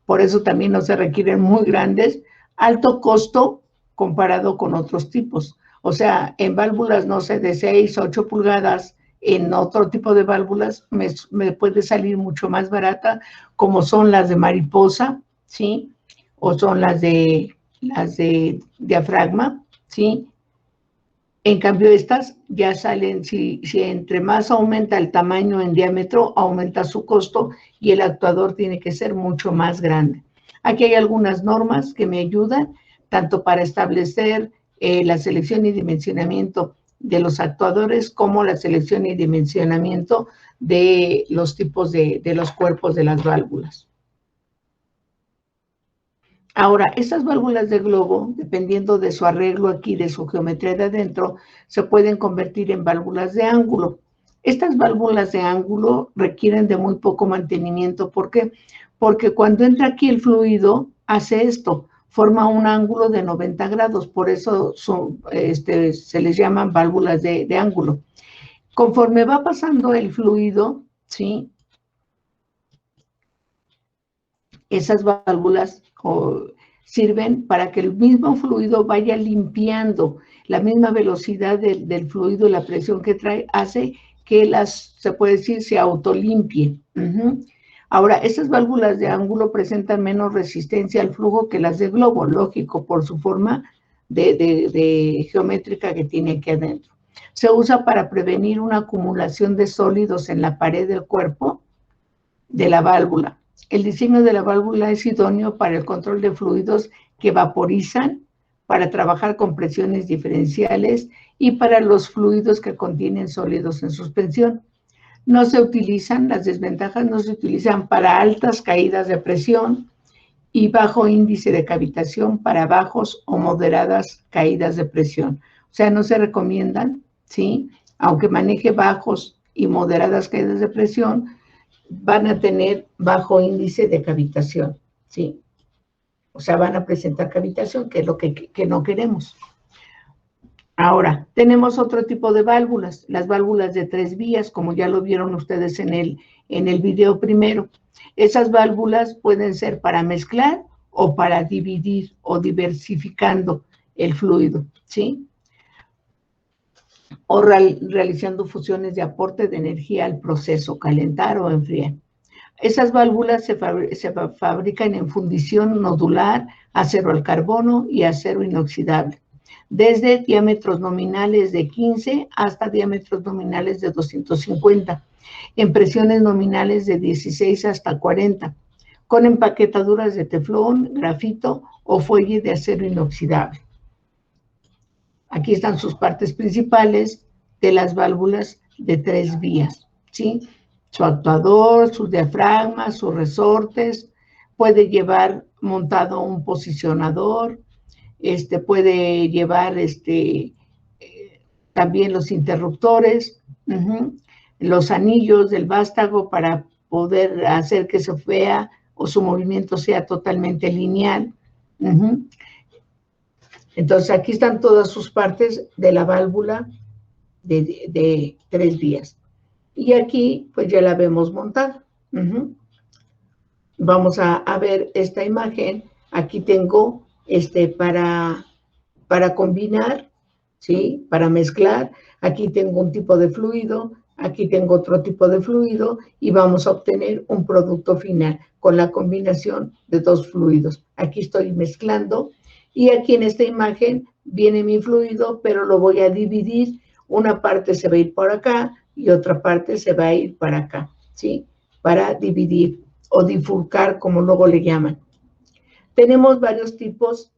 por eso también no se requieren muy grandes. Alto costo comparado con otros tipos, o sea, en válvulas, no sé, de 6 a 8 pulgadas, en otro tipo de válvulas me puede salir mucho más barata, como son las de mariposa, ¿sí? O son las de diafragma, ¿sí? En cambio, estas ya salen, si entre más aumenta el tamaño en diámetro, aumenta su costo y el actuador tiene que ser mucho más grande. Aquí hay algunas normas que me ayudan, tanto para establecer la selección y dimensionamiento de los actuadores, como la selección y dimensionamiento de los tipos de los cuerpos de las válvulas. Ahora, estas válvulas de globo, dependiendo de su arreglo aquí, de su geometría de adentro, se pueden convertir en válvulas de ángulo. Estas válvulas de ángulo requieren de muy poco mantenimiento. ¿Por qué? Porque cuando entra aquí el fluido, hace esto, forma un ángulo de 90 grados, por eso se les llaman válvulas de ángulo. Conforme va pasando el fluido, ¿sí? Esas válvulas sirven para que el mismo fluido vaya limpiando. La misma velocidad del fluido y la presión que trae hace que se puede decir, se autolimpie. Ahora, estas válvulas de ángulo presentan menos resistencia al flujo que las de globo, lógico, por su forma de geométrica que tiene aquí adentro. Se usa para prevenir una acumulación de sólidos en la pared del cuerpo de la válvula. El diseño de la válvula es idóneo para el control de fluidos que vaporizan, para trabajar con presiones diferenciales y para los fluidos que contienen sólidos en suspensión. No se utilizan, las desventajas no se utilizan para altas caídas de presión y bajo índice de cavitación para bajos o moderadas caídas de presión. O sea, no se recomiendan, ¿sí? Aunque maneje bajos y moderadas caídas de presión, van a tener bajo índice de cavitación, ¿sí? O sea, van a presentar cavitación, que es lo que no queremos. Ahora, tenemos otro tipo de válvulas, las válvulas de 3 vías, como ya lo vieron ustedes en el video primero. Esas válvulas pueden ser para mezclar o para dividir o diversificando el fluido, ¿sí? O realizando funciones de aporte de energía al proceso, calentar o enfriar. Esas válvulas se fabrican en fundición nodular, acero al carbono y acero inoxidable, desde diámetros nominales de 15 hasta diámetros nominales de 250, en presiones nominales de 16 hasta 40, con empaquetaduras de teflón, grafito o fuelle de acero inoxidable. Aquí están sus partes principales de las válvulas de 3 vías, ¿sí? Su actuador, sus diafragmas, sus resortes, puede llevar montado un posicionador, puede llevar también los interruptores, los anillos del vástago para poder hacer que se vea o su movimiento sea totalmente lineal. Entonces aquí están todas sus partes de la válvula de 3 vías. Y aquí pues ya la vemos montada. Vamos a ver esta imagen. Aquí tengo para combinar, ¿sí? Para mezclar. Aquí tengo un tipo de fluido, aquí tengo otro tipo de fluido y vamos a obtener un producto final con la combinación de 2 fluidos. Aquí estoy mezclando y aquí en esta imagen viene mi fluido, pero lo voy a dividir. Una parte se va a ir por acá y otra parte se va a ir para acá, ¿sí? Para dividir o bifurcar, como luego le llaman. Tenemos varios tipos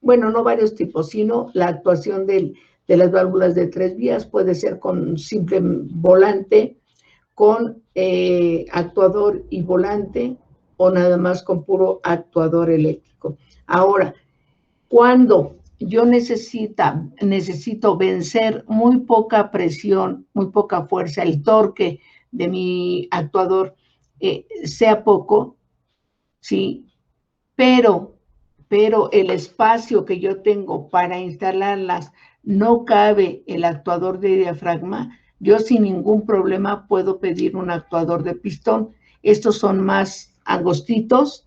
bueno, no varios tipos, sino la actuación de las válvulas de 3 vías puede ser con simple volante, con actuador y volante, o nada más con puro actuador eléctrico. Ahora, cuando yo necesito vencer muy poca presión, muy poca fuerza, el torque de mi actuador sea poco, ¿sí? Pero el espacio que yo tengo para instalarlas no cabe el actuador de diafragma, yo sin ningún problema puedo pedir un actuador de pistón. Estos son más angostitos,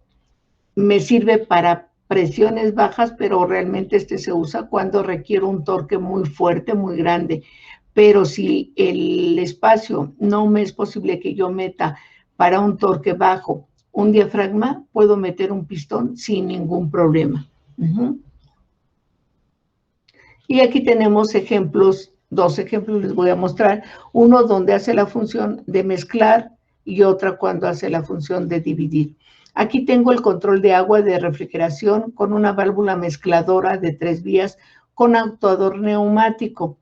me sirve para presiones bajas, pero realmente se usa cuando requiero un torque muy fuerte, muy grande. Pero si el espacio no me es posible que yo meta para un torque bajo un diafragma, puedo meter un pistón sin ningún problema. Y aquí tenemos ejemplos, 2 ejemplos les voy a mostrar. Uno donde hace la función de mezclar y otra cuando hace la función de dividir. Aquí tengo el control de agua de refrigeración con una válvula mezcladora de 3 vías con actuador neumático,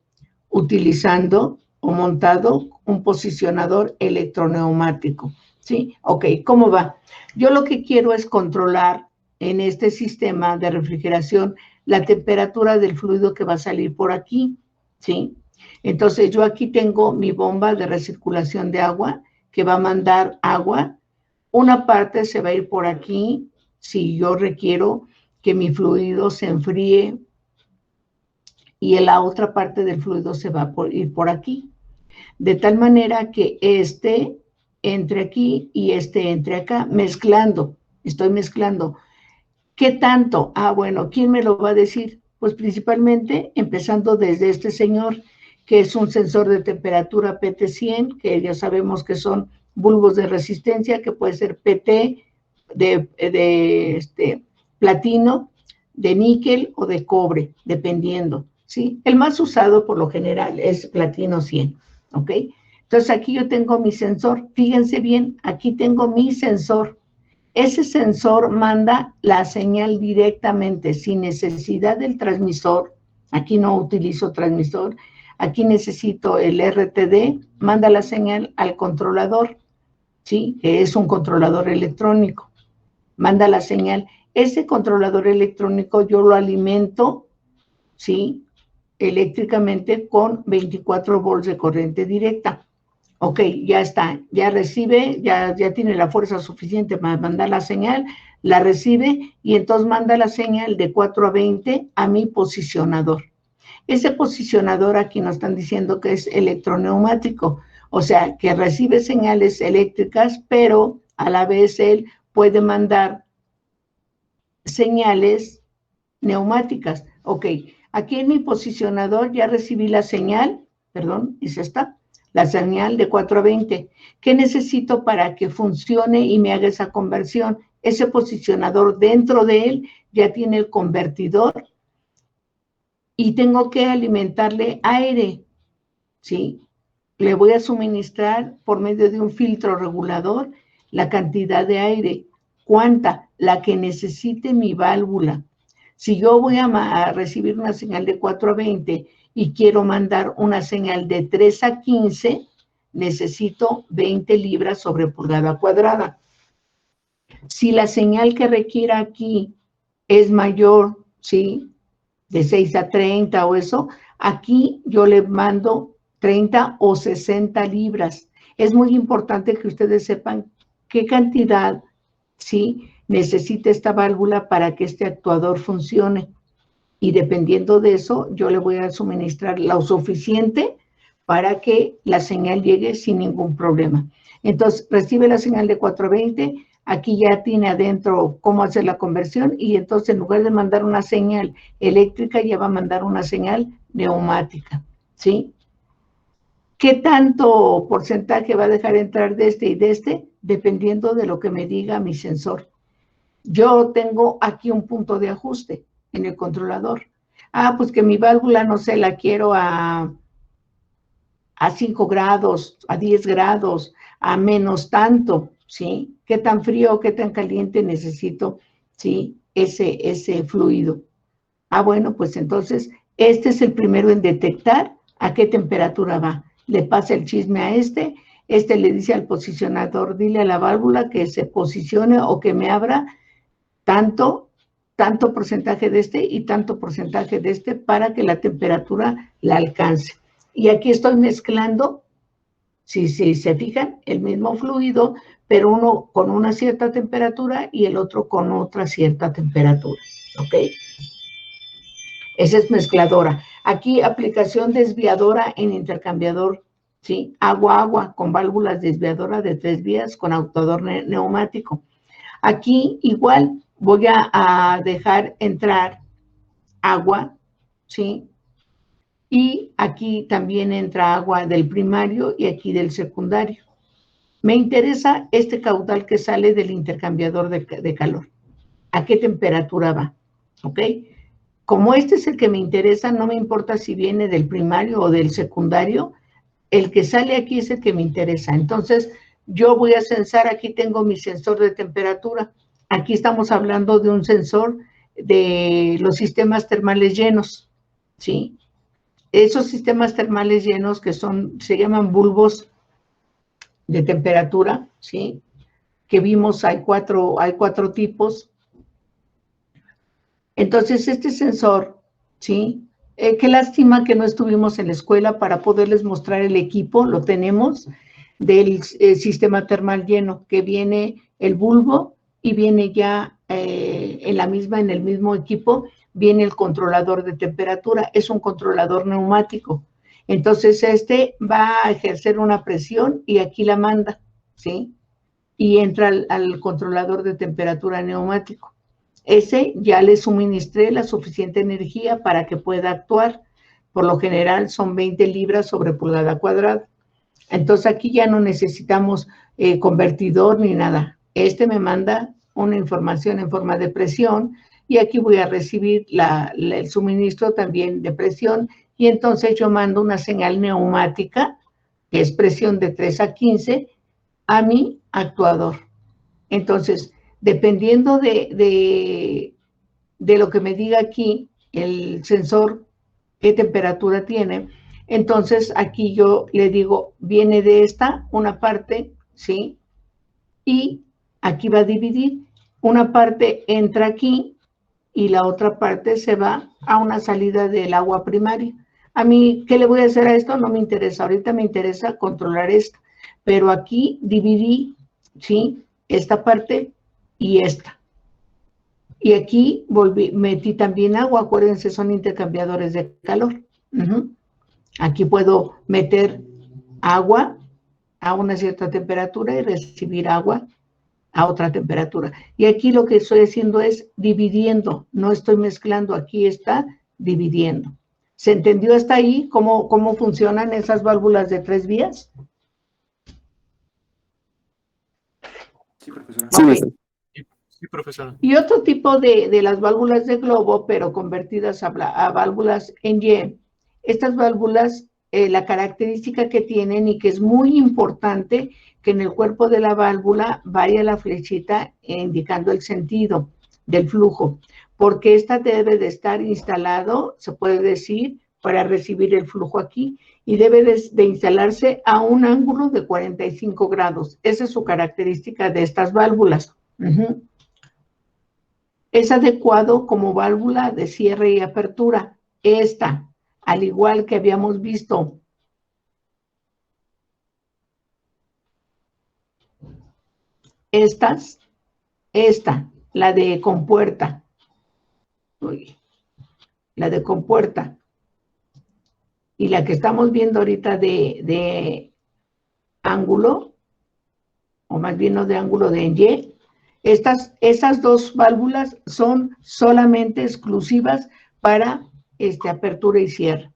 utilizando o montado un posicionador electroneumático. ¿Sí? Ok, ¿cómo va? Yo lo que quiero es controlar en este sistema de refrigeración la temperatura del fluido que va a salir por aquí, ¿sí? Entonces yo aquí tengo mi bomba de recirculación de agua que va a mandar agua. Una parte se va a ir por aquí si yo requiero que mi fluido se enfríe y la otra parte del fluido se va a ir por aquí. De tal manera que entre aquí y entre acá, mezclando, estoy mezclando. ¿Qué tanto? Bueno, ¿quién me lo va a decir? Pues principalmente empezando desde este señor, que es un sensor de temperatura PT100, que ya sabemos que son bulbos de resistencia, que puede ser PT de platino, de níquel o de cobre, dependiendo, ¿sí? El más usado por lo general es platino 100, ¿ok? Entonces aquí yo tengo mi sensor, fíjense bien, aquí tengo mi sensor. Ese sensor manda la señal directamente, sin necesidad del transmisor. Aquí no utilizo transmisor, aquí necesito el RTD, manda la señal al controlador, ¿sí? Que es un controlador electrónico. Manda la señal. Ese controlador electrónico yo lo alimento, ¿sí? Eléctricamente con 24 volts de corriente directa. Ok, ya está, ya recibe, ya tiene la fuerza suficiente para mandar la señal, la recibe y entonces manda la señal de 4 a 20 a mi posicionador. Ese posicionador aquí nos están diciendo que es electroneumático, o sea, que recibe señales eléctricas, pero a la vez él puede mandar señales neumáticas. Ok, aquí en mi posicionador ya recibí la señal, perdón, es esta, la señal de 4 a 20. ¿Qué necesito para que funcione y me haga esa conversión? Ese posicionador dentro de él ya tiene el convertidor y tengo que alimentarle aire, ¿sí? Le voy a suministrar por medio de un filtro regulador la cantidad de aire. ¿Cuánta? La que necesite mi válvula. Si yo voy a recibir una señal de 4 a 20 y quiero mandar una señal de 3 a 15, necesito 20 libras sobre pulgada cuadrada. Si la señal que requiera aquí es mayor, ¿sí?, de 6 a 30 o eso, aquí yo le mando 30 o 60 libras. Es muy importante que ustedes sepan qué cantidad, ¿sí?, necesita esta válvula para que este actuador funcione. Y dependiendo de eso, yo le voy a suministrar lo suficiente para que la señal llegue sin ningún problema. Entonces, recibe la señal de 420, aquí ya tiene adentro cómo hacer la conversión, y entonces en lugar de mandar una señal eléctrica, ya va a mandar una señal neumática, ¿sí? ¿Qué tanto porcentaje va a dejar entrar de este y de este? Dependiendo de lo que me diga mi sensor. Yo tengo aquí un punto de ajuste en el controlador. Pues que mi válvula, no sé, la quiero a 5 grados, a 10 grados, a menos tanto, ¿sí? ¿Qué tan frío, qué tan caliente necesito, ¿sí?, ese fluido? Bueno, pues entonces, este es el primero en detectar a qué temperatura va. Le pasa el chisme a este le dice al posicionador, dile a la válvula que se posicione o que me abra tanto porcentaje de este y tanto porcentaje de este para que la temperatura la alcance. Y aquí estoy mezclando, si se fijan, el mismo fluido, pero uno con una cierta temperatura y el otro con otra cierta temperatura, ¿ok? Esa es mezcladora. Aquí aplicación desviadora en intercambiador, ¿sí? Agua, con válvulas desviadoras de 3 vías con actuador neumático. Aquí igual voy a dejar entrar agua, ¿sí? Y aquí también entra agua del primario y aquí del secundario. Me interesa este caudal que sale del intercambiador de calor. ¿A qué temperatura va? ¿Ok? Como este es el que me interesa, no me importa si viene del primario o del secundario, el que sale aquí es el que me interesa. Entonces, yo voy a censar, aquí tengo mi sensor de temperatura. Aquí estamos hablando de un sensor de los sistemas termales llenos, ¿sí? Esos sistemas termales llenos que se llaman bulbos de temperatura, ¿sí? Que vimos, hay cuatro tipos. Entonces, este sensor, ¿sí? Qué lástima que no estuvimos en la escuela para poderles mostrar el equipo, lo tenemos, del sistema termal lleno, que viene el bulbo y viene ya en el mismo equipo, viene el controlador de temperatura, es un controlador neumático. Entonces, este va a ejercer una presión y aquí la manda, ¿sí? Y entra al controlador de temperatura neumático. Ese ya le suministré la suficiente energía para que pueda actuar. Por lo general son 20 libras sobre pulgada cuadrada. Entonces aquí ya no necesitamos convertidor ni nada. Este me manda una información en forma de presión y aquí voy a recibir el suministro también de presión y entonces yo mando una señal neumática, que es presión de 3 a 15, a mi actuador. Entonces, dependiendo de lo que me diga aquí el sensor, qué temperatura tiene, entonces aquí yo le digo, viene de esta una parte, ¿sí? Y aquí va a dividir. Una parte entra aquí y la otra parte se va a una salida del agua primaria. A mí, ¿qué le voy a hacer a esto? No me interesa. Ahorita me interesa controlar esto. Pero aquí dividí, ¿sí?, esta parte y esta. Y aquí metí también agua. Acuérdense, son intercambiadores de calor. Aquí puedo meter agua a una cierta temperatura y recibir agua a otra temperatura. Y aquí lo que estoy haciendo es dividiendo, no estoy mezclando, aquí está dividiendo. ¿Se entendió hasta ahí cómo funcionan esas válvulas de 3 vías? Sí, profesora. Okay. Sí, profesora. Y otro tipo de las válvulas de globo, pero convertidas a válvulas en Y. Estas válvulas, la característica que tienen y que es muy importante, que en el cuerpo de la válvula vaya la flechita indicando el sentido del flujo, porque esta debe de estar instalado, se puede decir, para recibir el flujo aquí y debe de instalarse a un ángulo de 45 grados. Esa es su característica de estas válvulas. Es adecuado como válvula de cierre y apertura. Esta, al igual que habíamos visto esta, la de compuerta. La de compuerta. Y la que estamos viendo ahorita de ángulo, o más bien no de ángulo, de Y, esas dos válvulas son solamente exclusivas para apertura y cierre.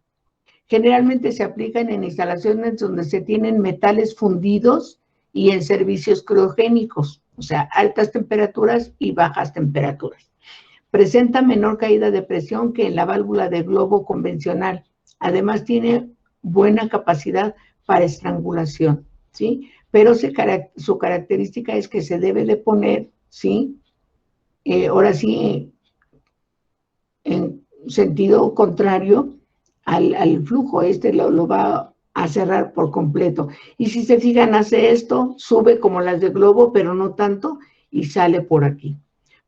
Generalmente se aplican en instalaciones donde se tienen metales fundidos y en servicios criogénicos, o sea, altas temperaturas y bajas temperaturas. Presenta menor caída de presión que en la válvula de globo convencional. Además, tiene buena capacidad para estrangulación, ¿sí? Pero su característica es que se debe de poner, ¿sí? Ahora sí, en sentido contrario al flujo. Lo va a cerrar por completo. Y si se fijan, hace esto, sube como las de globo, pero no tanto, y sale por aquí.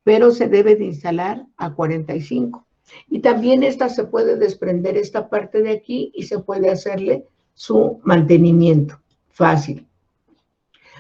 Pero se debe de instalar a 45. Y también se puede desprender esta parte de aquí y se puede hacerle su mantenimiento fácil.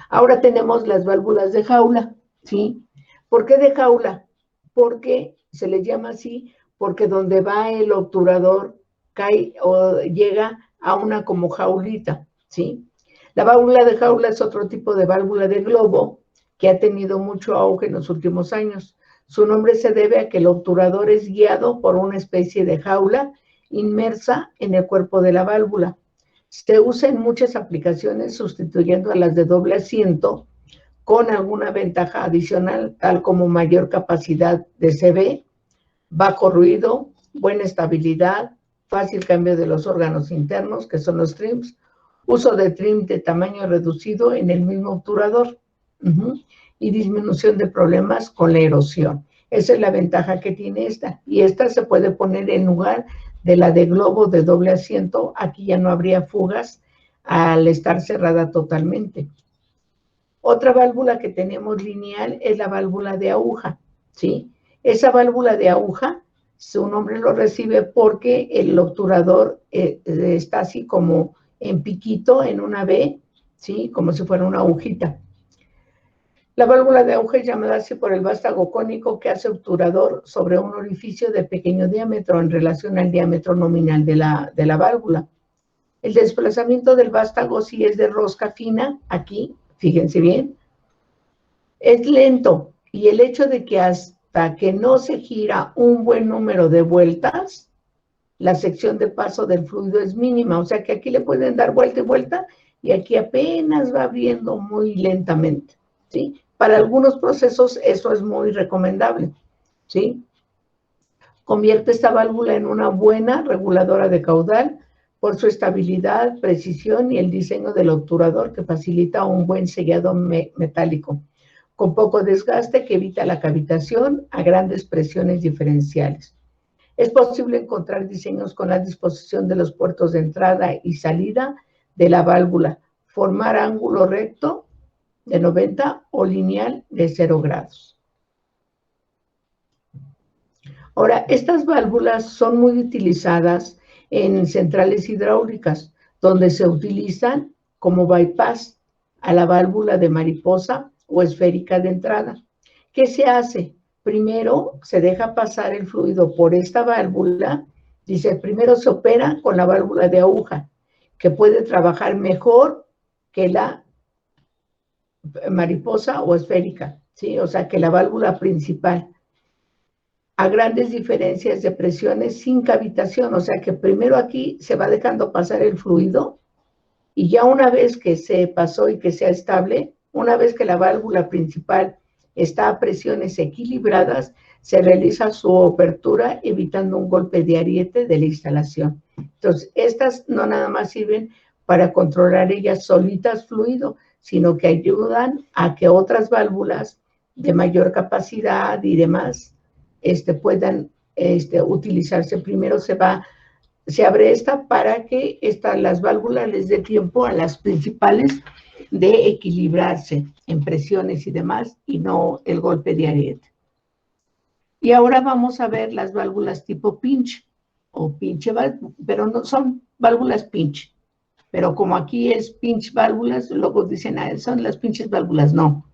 Ahora tenemos las válvulas de jaula, ¿sí? ¿Por qué de jaula? Porque se les llama así, porque donde va el obturador cae o llega a una como jaulita, ¿sí? La válvula de jaula es otro tipo de válvula de globo que ha tenido mucho auge en los últimos años. Su nombre se debe a que el obturador es guiado por una especie de jaula inmersa en el cuerpo de la válvula. Se usa en muchas aplicaciones sustituyendo a las de doble asiento con alguna ventaja adicional, tal como mayor capacidad de CV, bajo ruido, buena estabilidad, fácil cambio de los órganos internos, que son los trims, uso de trim de tamaño reducido en el mismo obturador, y disminución de problemas con la erosión. Esa es la ventaja que tiene esta. Y esta se puede poner en lugar de la de globo de doble asiento. Aquí ya no habría fugas al estar cerrada totalmente. Otra válvula que tenemos lineal es la válvula de aguja, ¿sí? Esa válvula de aguja, su nombre lo recibe porque el obturador está así como en piquito, en una V, ¿sí? Como si fuera una agujita. La válvula de aguja es llamada así por el vástago cónico que hace obturador sobre un orificio de pequeño diámetro en relación al diámetro nominal de la válvula. El desplazamiento del vástago, si es de rosca fina, aquí, fíjense bien, es lento, y el hecho de que hasta que no se gira un buen número de vueltas, la sección de paso del fluido es mínima, o sea que aquí le pueden dar vuelta y vuelta, y aquí apenas va abriendo muy lentamente, ¿sí? Para algunos procesos eso es muy recomendable, ¿sí? Convierte esta válvula en una buena reguladora de caudal por su estabilidad, precisión y el diseño del obturador que facilita un buen sellado metálico, con poco desgaste que evita la cavitación a grandes presiones diferenciales. Es posible encontrar diseños con la disposición de los puertos de entrada y salida de la válvula, formar ángulo recto de 90 o lineal de 0 grados. Ahora, estas válvulas son muy utilizadas en centrales hidráulicas, donde se utilizan como bypass a la válvula de mariposa o esférica de entrada. ¿Qué se hace? Primero se deja pasar el fluido por esta válvula. Dice, primero se opera con la válvula de aguja, que puede trabajar mejor que la mariposa o esférica, ¿sí? O sea, que la válvula principal, a grandes diferencias de presiones sin cavitación, o sea que primero aquí se va dejando pasar el fluido y ya una vez que se pasó y que sea estable, una vez que la válvula principal está a presiones equilibradas, se realiza su apertura evitando un golpe de ariete de la instalación. Entonces, estas no nada más sirven para controlar ellas solitas fluido, sino que ayudan a que otras válvulas de mayor capacidad y demás puedan utilizarse. Primero se va se abre esta para que las válvulas les dé tiempo a las principales de equilibrarse en presiones y demás, y no el golpe de ariete. Y ahora vamos a ver las válvulas tipo pinch, o pinche válvula, pero no son válvulas pinch. Pero como aquí es pinch válvulas, luego dicen, son las pinches válvulas, no.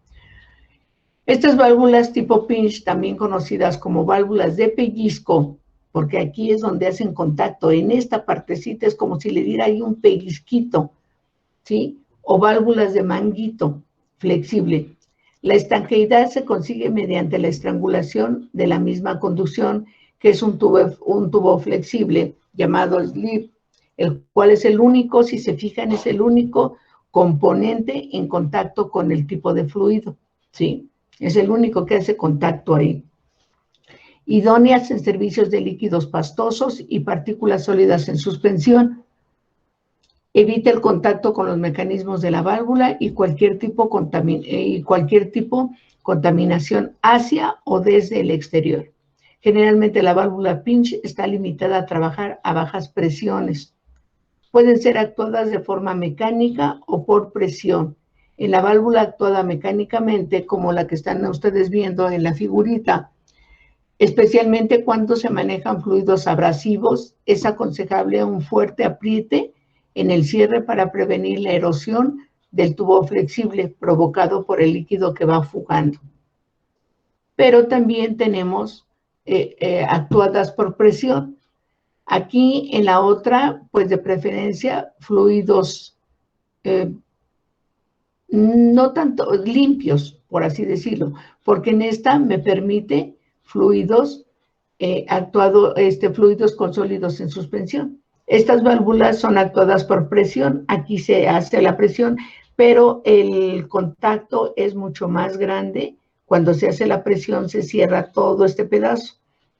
Estas válvulas tipo pinch, también conocidas como válvulas de pellizco, porque aquí es donde hacen contacto, en esta partecita es como si le diera ahí un pellizquito, ¿sí? O válvulas de manguito flexible. La estanqueidad se consigue mediante la estrangulación de la misma conducción, que es un tubo flexible llamado slip, el cual es el único, si se fijan, es el único componente en contacto con el tipo de fluido, ¿sí? Es el único que hace contacto ahí. Idóneas en servicios de líquidos pastosos y partículas sólidas en suspensión. Evita el contacto con los mecanismos de la válvula y cualquier tipo contaminación hacia o desde el exterior. Generalmente la válvula pinch está limitada a trabajar a bajas presiones. Pueden ser actuadas de forma mecánica o por presión. En la válvula actuada mecánicamente, como la que están ustedes viendo en la figurita, especialmente cuando se manejan fluidos abrasivos, es aconsejable un fuerte apriete en el cierre para prevenir la erosión del tubo flexible provocado por el líquido que va fugando. Pero también tenemos actuadas por presión. Aquí en la otra, pues de preferencia, fluidos no tanto limpios, por así decirlo, porque en esta me permite fluidos fluidos con sólidos en suspensión. Estas válvulas son actuadas por presión, aquí se hace la presión, pero el contacto es mucho más grande. Cuando se hace la presión se cierra todo este pedazo,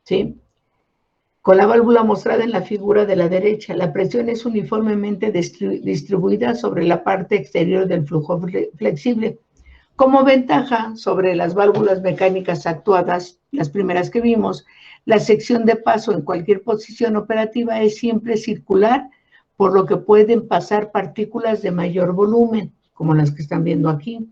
¿sí? Con la válvula mostrada en la figura de la derecha, la presión es uniformemente distribuida sobre la parte exterior del flujo flexible. Como ventaja sobre las válvulas mecánicas actuadas, las primeras que vimos, la sección de paso en cualquier posición operativa es siempre circular, por lo que pueden pasar partículas de mayor volumen, como las que están viendo aquí.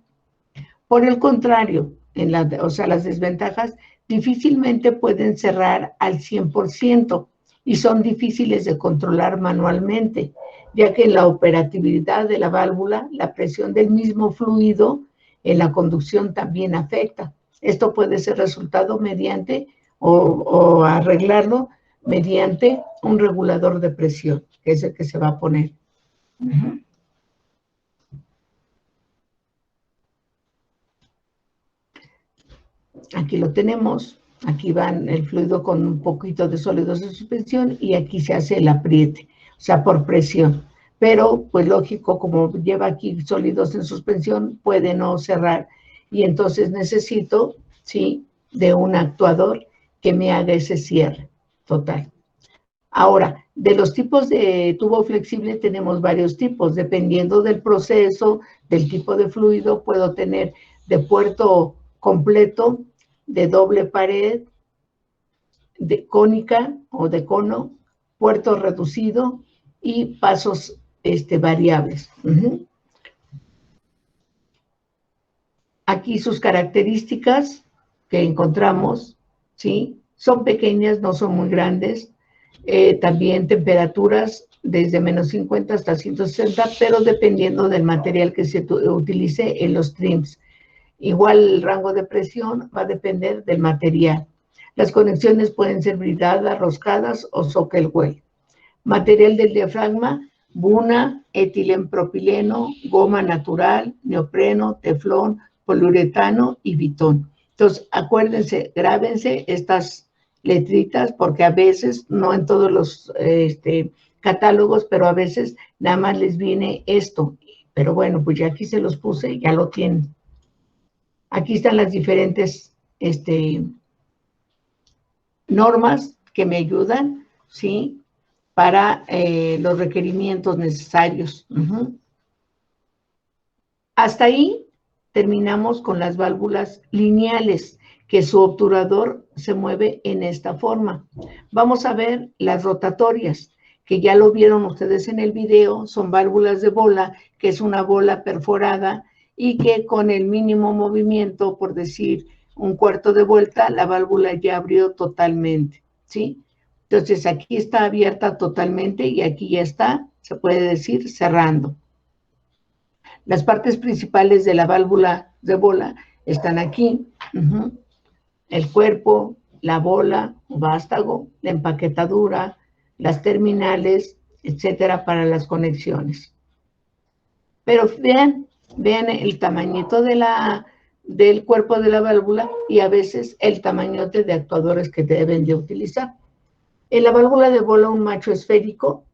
Por el contrario, las desventajas difícilmente pueden cerrar al 100% y son difíciles de controlar manualmente, ya que en la operatividad de la válvula, la presión del mismo fluido en la conducción también afecta. Esto puede ser resultado mediante o arreglarlo mediante un regulador de presión, que es el que se va a poner. Aquí lo tenemos, aquí van el fluido con un poquito de sólidos de suspensión y aquí se hace el apriete, o sea, por presión. Pero, pues lógico, como lleva aquí sólidos en suspensión, puede no cerrar. Y entonces necesito, ¿sí?, de un actuador que me haga ese cierre total. Ahora, de los tipos de tubo flexible tenemos varios tipos. Dependiendo del proceso, del tipo de fluido, puedo tener de puerto completo, de doble pared, de cónica o de cono, puerto reducido y pasos variables. Aquí sus características que encontramos, ¿sí? Son pequeñas, no son muy grandes. También temperaturas desde menos 50 hasta 160, pero dependiendo del material que se utilice en los trims. Igual el rango de presión va a depender del material. Las conexiones pueden ser bridadas, roscadas o socket weld. Material del diafragma: buna, etilenpropileno, goma natural, neopreno, teflón, poliuretano y vitón. Entonces, acuérdense, grábense estas letritas porque a veces, no en todos los catálogos, pero a veces nada más les viene esto. Pero bueno, pues ya aquí se los puse, ya lo tienen. Aquí están las diferentes normas que me ayudan, ¿sí?, para los requerimientos necesarios. Hasta ahí terminamos con las válvulas lineales, que su obturador se mueve en esta forma. Vamos a ver las rotatorias, que ya lo vieron ustedes en el video, son válvulas de bola, que es una bola perforada y que con el mínimo movimiento, por decir un cuarto de vuelta, la válvula ya abrió totalmente, ¿sí? Entonces aquí está abierta totalmente y aquí ya está, se puede decir, cerrando. Las partes principales de la válvula de bola están aquí, el cuerpo, la bola o vástago, la empaquetadura, las terminales, etcétera, para las conexiones. Pero vean el tamañito del cuerpo de la válvula y a veces el tamañote de actuadores que deben de utilizar. En la válvula de bola, un macho esférico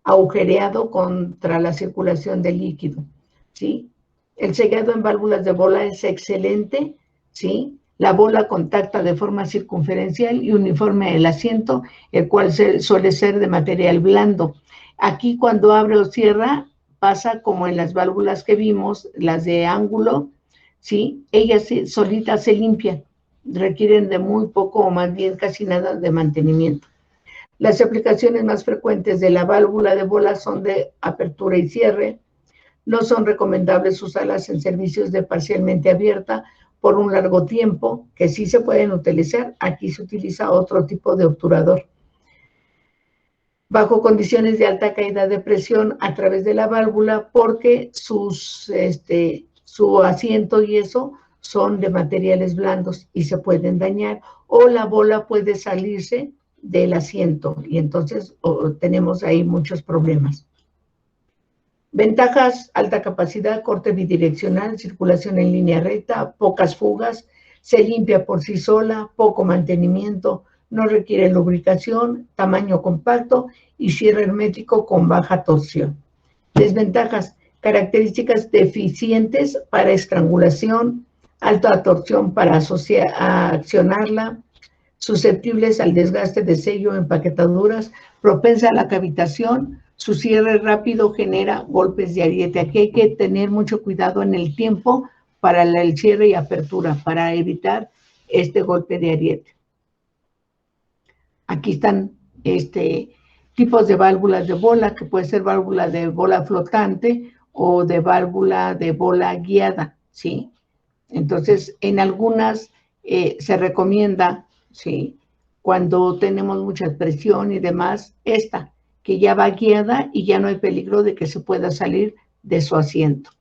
agujereado contra la circulación del líquido, ¿sí? El sellado en válvulas de bola es excelente, ¿sí? La bola contacta de forma circunferencial y uniforme el asiento, el cual suele ser de material blando. Aquí cuando abre o cierra, pasa como en las válvulas que vimos, las de ángulo, ¿sí? Ellas solitas se limpian, requieren de muy poco o más bien casi nada de mantenimiento. Las aplicaciones más frecuentes de la válvula de bola son de apertura y cierre. No son recomendables usarlas en servicios de parcialmente abierta por un largo tiempo, que sí se pueden utilizar. Aquí se utiliza otro tipo de obturador. Bajo condiciones de alta caída de presión a través de la válvula, porque su asiento y eso son de materiales blandos y se pueden dañar, o la bola puede salirse del asiento y entonces tenemos ahí muchos problemas. Ventajas: alta capacidad, corte bidireccional, circulación en línea recta, pocas fugas, se limpia por sí sola, poco mantenimiento, no requiere lubricación, tamaño compacto y cierre hermético con baja torsión. Desventajas: características deficientes para estrangulación, alta torsión para accionarla, susceptibles al desgaste de sello o empaquetaduras, propensa a la cavitación, su cierre rápido genera golpes de ariete. Aquí hay que tener mucho cuidado en el tiempo para el cierre y apertura, para evitar este golpe de ariete. Aquí están tipos de válvulas de bola, que puede ser válvula de bola flotante o de válvula de bola guiada, ¿sí? Entonces, en algunas se recomienda, ¿sí?, cuando tenemos mucha presión y demás, esta, que ya va guiada y ya no hay peligro de que se pueda salir de su asiento.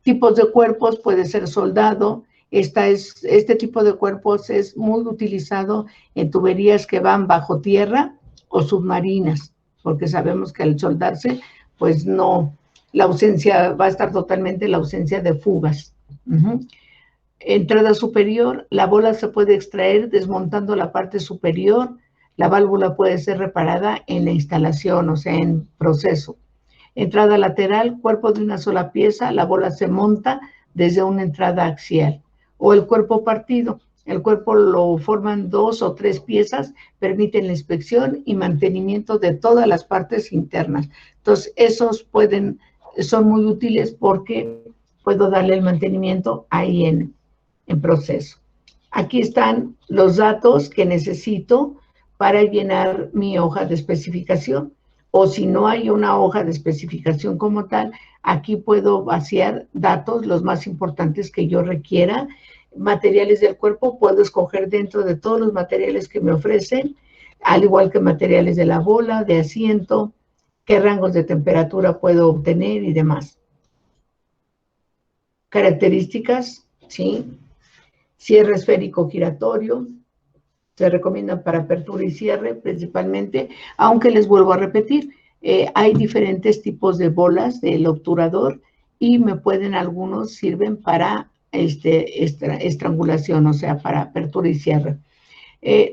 Tipos de cuerpos: puede ser soldado. Este tipo de cuerpos es muy utilizado en tuberías que van bajo tierra o submarinas, porque sabemos que al soldarse, pues no, la ausencia va a estar totalmente la ausencia de fugas. Entrada superior: la bola se puede extraer desmontando la parte superior. La válvula puede ser reparada en la instalación, o sea, en proceso. Entrada lateral: cuerpo de una sola pieza, la bola se monta desde una entrada axial. O el cuerpo partido: el cuerpo lo forman 2 o 3 piezas, permiten la inspección y mantenimiento de todas las partes internas. Entonces, esos son muy útiles porque puedo darle el mantenimiento ahí en proceso. Aquí están los datos que necesito para llenar mi hoja de especificación, o si no hay una hoja de especificación como tal, aquí puedo vaciar datos, los más importantes que yo requiera. Materiales del cuerpo: puedo escoger dentro de todos los materiales que me ofrecen, al igual que materiales de la bola, de asiento, qué rangos de temperatura puedo obtener y demás. Características, ¿sí? Cierre esférico giratorio, se recomienda para apertura y cierre principalmente, aunque les vuelvo a repetir, hay diferentes tipos de bolas del obturador y algunos sirven para estrangulación, o sea, para apertura y cierre.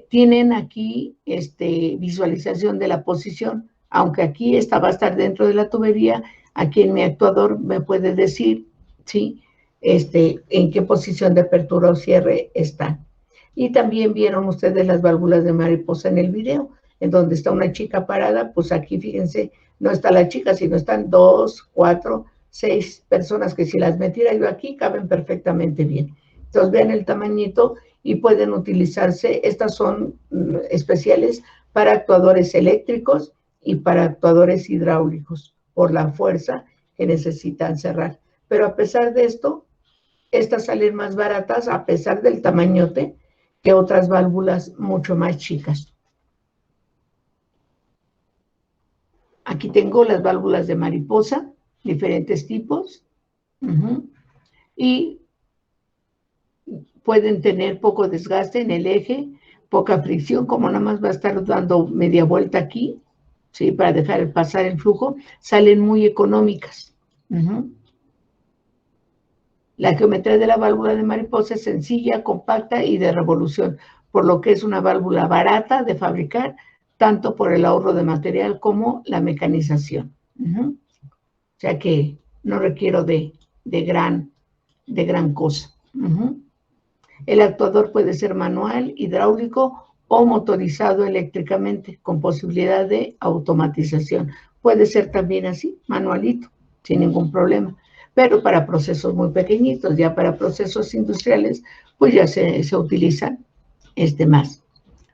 Tienen aquí visualización de la posición, aunque aquí esta va a estar dentro de la tubería, aquí en mi actuador me puede decir, ¿sí?, en qué posición de apertura o cierre están. Y también vieron ustedes las válvulas de mariposa en el video, en donde está una chica parada. Pues aquí, fíjense, no está la chica, sino están 2, 4, 6 personas que si las metiera yo aquí, caben perfectamente bien. Entonces, vean el tamañito y pueden utilizarse. Estas son especiales para actuadores eléctricos y para actuadores hidráulicos, por la fuerza que necesitan cerrar. Pero a pesar de esto, estas salen más baratas, a pesar del tamañote, que otras válvulas mucho más chicas. Aquí tengo las válvulas de mariposa, diferentes tipos, y pueden tener poco desgaste en el eje, poca fricción, como nada más va a estar dando media vuelta aquí, ¿sí? Para dejar pasar el flujo, salen muy económicas. La geometría de la válvula de mariposa es sencilla, compacta y de revolución, por lo que es una válvula barata de fabricar, tanto por el ahorro de material como la mecanización. O sea que no requiero de gran cosa. El actuador puede ser manual, hidráulico o motorizado eléctricamente, con posibilidad de automatización. Puede ser también así, manualito, sin ningún problema. Pero para procesos muy pequeñitos, ya para procesos industriales, pues ya se utilizan más.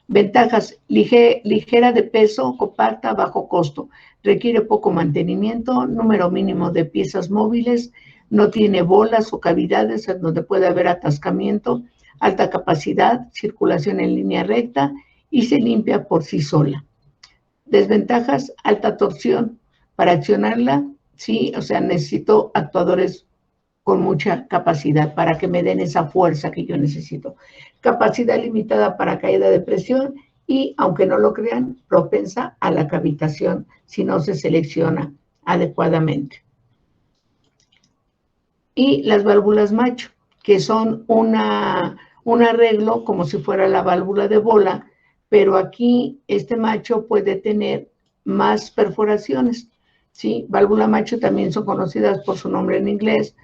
Ventajas: ligera de peso, compacta, bajo costo, requiere poco mantenimiento, número mínimo de piezas móviles, no tiene bolas o cavidades en donde puede haber atascamiento, alta capacidad, circulación en línea recta y se limpia por sí sola. Desventajas: alta torsión. Para accionarla, sí, o sea, necesito actuadores con mucha capacidad para que me den esa fuerza que yo necesito. Capacidad limitada para caída de presión y, aunque no lo crean, propensa a la cavitación si no se selecciona adecuadamente. Y las válvulas macho, que son un arreglo como si fuera la válvula de bola, pero aquí este macho puede tener más perforaciones, ¿sí? Válvula macho también son conocidas por su nombre en inglés,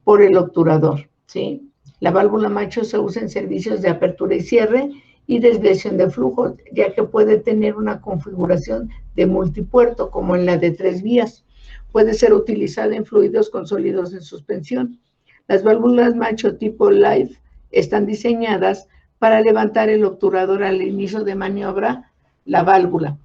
por el obturador, ¿sí? La válvula macho se usa en servicios de apertura y cierre y desviación de flujo, ya que puede tener una configuración de multipuerto, como en la de 3 vías. Puede ser utilizada en fluidos con sólidos en suspensión. Las válvulas macho tipo Life están diseñadas para levantar el obturador al inicio de maniobra, la válvula,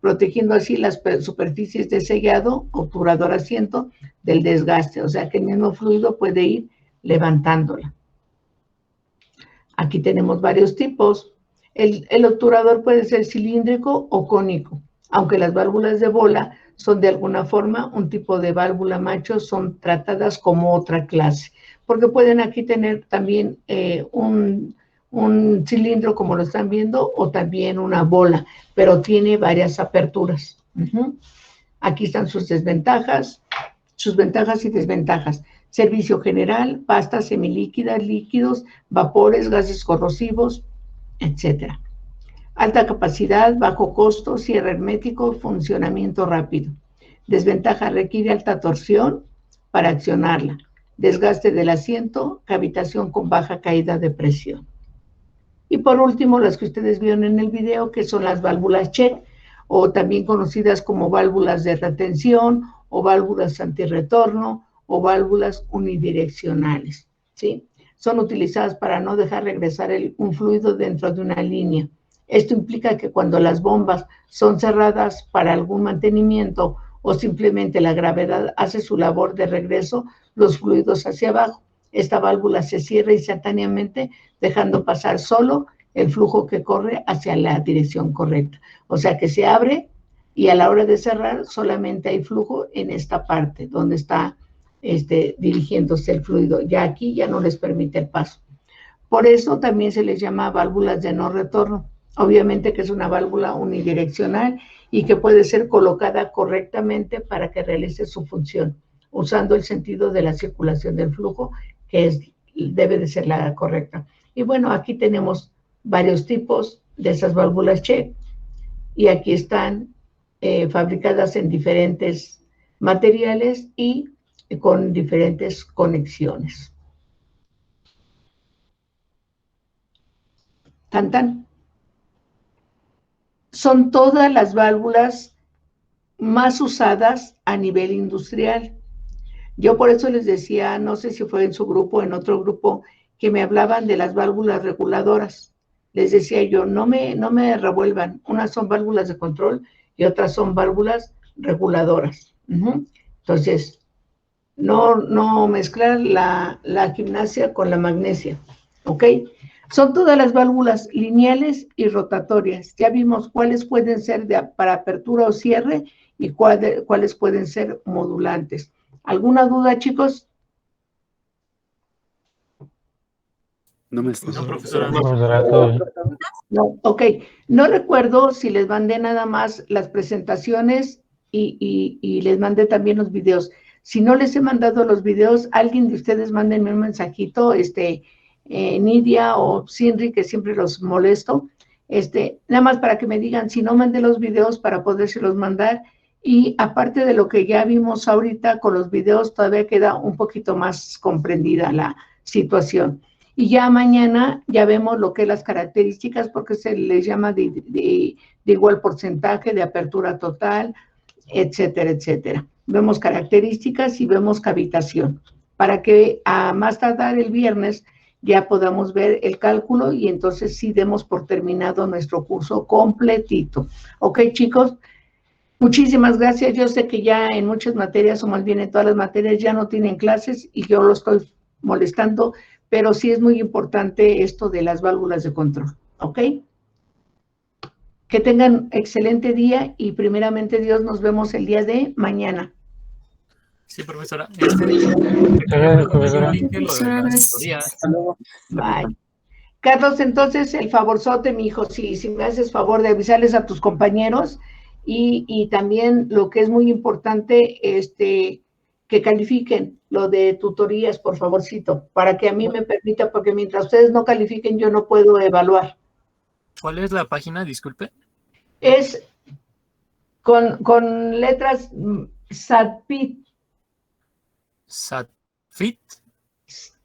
protegiendo así las superficies de sellado, obturador asiento, del desgaste, o sea que el mismo fluido puede ir levantándola. Aquí tenemos varios tipos. El obturador puede ser cilíndrico o cónico, aunque las válvulas de bola son de alguna forma un tipo de válvula macho, son tratadas como otra clase, porque pueden aquí tener también un cilindro como lo están viendo, o también una bola, pero tiene varias aperturas. Aquí están sus desventajas, sus ventajas y desventajas. Servicio general, pastas semilíquidas, líquidos, vapores, gases corrosivos, etc. Alta capacidad, bajo costo, cierre hermético, funcionamiento rápido. Desventaja: requiere alta torsión para accionarla. Desgaste del asiento, cavitación con baja caída de presión. Y por último, las que ustedes vieron en el video, que son las válvulas check, o también conocidas como válvulas de retención, o válvulas antirretorno, o válvulas unidireccionales, ¿sí? Son utilizadas para no dejar regresar un fluido dentro de una línea. Esto implica que cuando las bombas son cerradas para algún mantenimiento o simplemente la gravedad hace su labor de regreso los fluidos hacia abajo, esta válvula se cierra instantáneamente, dejando pasar solo el flujo que corre hacia la dirección correcta. O sea que se abre y a la hora de cerrar solamente hay flujo en esta parte donde está dirigiéndose el fluido. Ya aquí ya no les permite el paso. Por eso también se les llama válvulas de no retorno. Obviamente que es una válvula unidireccional y que puede ser colocada correctamente para que realice su función, usando el sentido de la circulación del flujo, que debe de ser la correcta. Y bueno, aquí tenemos varios tipos de esas válvulas check, y aquí están fabricadas en diferentes materiales y con diferentes conexiones. Tan tan. Son todas las válvulas más usadas a nivel industrial. Yo por eso les decía, no sé si fue en su grupo o en otro grupo, que me hablaban de las válvulas reguladoras. les decía yo, no me revuelvan, unas son válvulas de control y otras son válvulas reguladoras. Entonces, no mezclar la gimnasia con la magnesia, ¿ok? Son todas las válvulas lineales y rotatorias. Ya vimos cuáles pueden ser para apertura o cierre y cuáles pueden ser modulantes. ¿Alguna duda, chicos? No, Profesora. No, ok. No recuerdo si les mandé nada más las presentaciones y les mandé también los videos. Si no les he mandado los videos, alguien de ustedes mándenme un mensajito, Nidia o Sinri, que siempre los molesto, nada más para que me digan si no mandé los videos para podérselos mandar. Y aparte de lo que ya vimos ahorita con los videos, todavía queda un poquito más comprendida la situación. Y ya mañana ya vemos lo que es las características, porque se les llama de igual porcentaje, de apertura total, etcétera, etcétera. Vemos características y vemos cavitación, para que a más tardar el viernes ya podamos ver el cálculo y entonces sí demos por terminado nuestro curso completito. ¿Ok, chicos? Muchísimas gracias. Yo sé que ya en muchas materias, o más bien en todas las materias, ya no tienen clases y yo lo estoy molestando, pero sí es muy importante esto de las válvulas de control, ¿ok? Que tengan excelente día y primeramente Dios nos vemos el día de mañana. Sí, profesora. Bye. Carlos, entonces el favorzote, mi hijo, si me haces favor de avisarles a tus compañeros y también lo que es muy importante, que califiquen lo de tutorías, por favorcito, para que a mí me permita, porque mientras ustedes no califiquen, yo no puedo evaluar. ¿Cuál es la página? Disculpe. Es con letras SATPIT. SATFIT.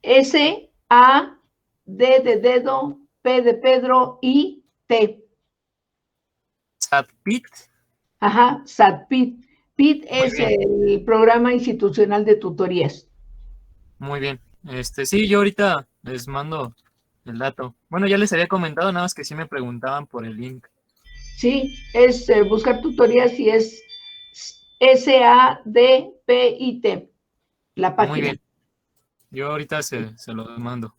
S-A-D de dedo, P de Pedro, I-T. SATPIT. Ajá, SATPIT. PIT es el programa institucional de tutorías. Muy bien. Sí, yo ahorita les mando el dato. Bueno, ya les había comentado, nada más que sí me preguntaban por el link. Sí, es buscar tutorías y es SADPIT, la página. Muy bien. Yo ahorita se los mando.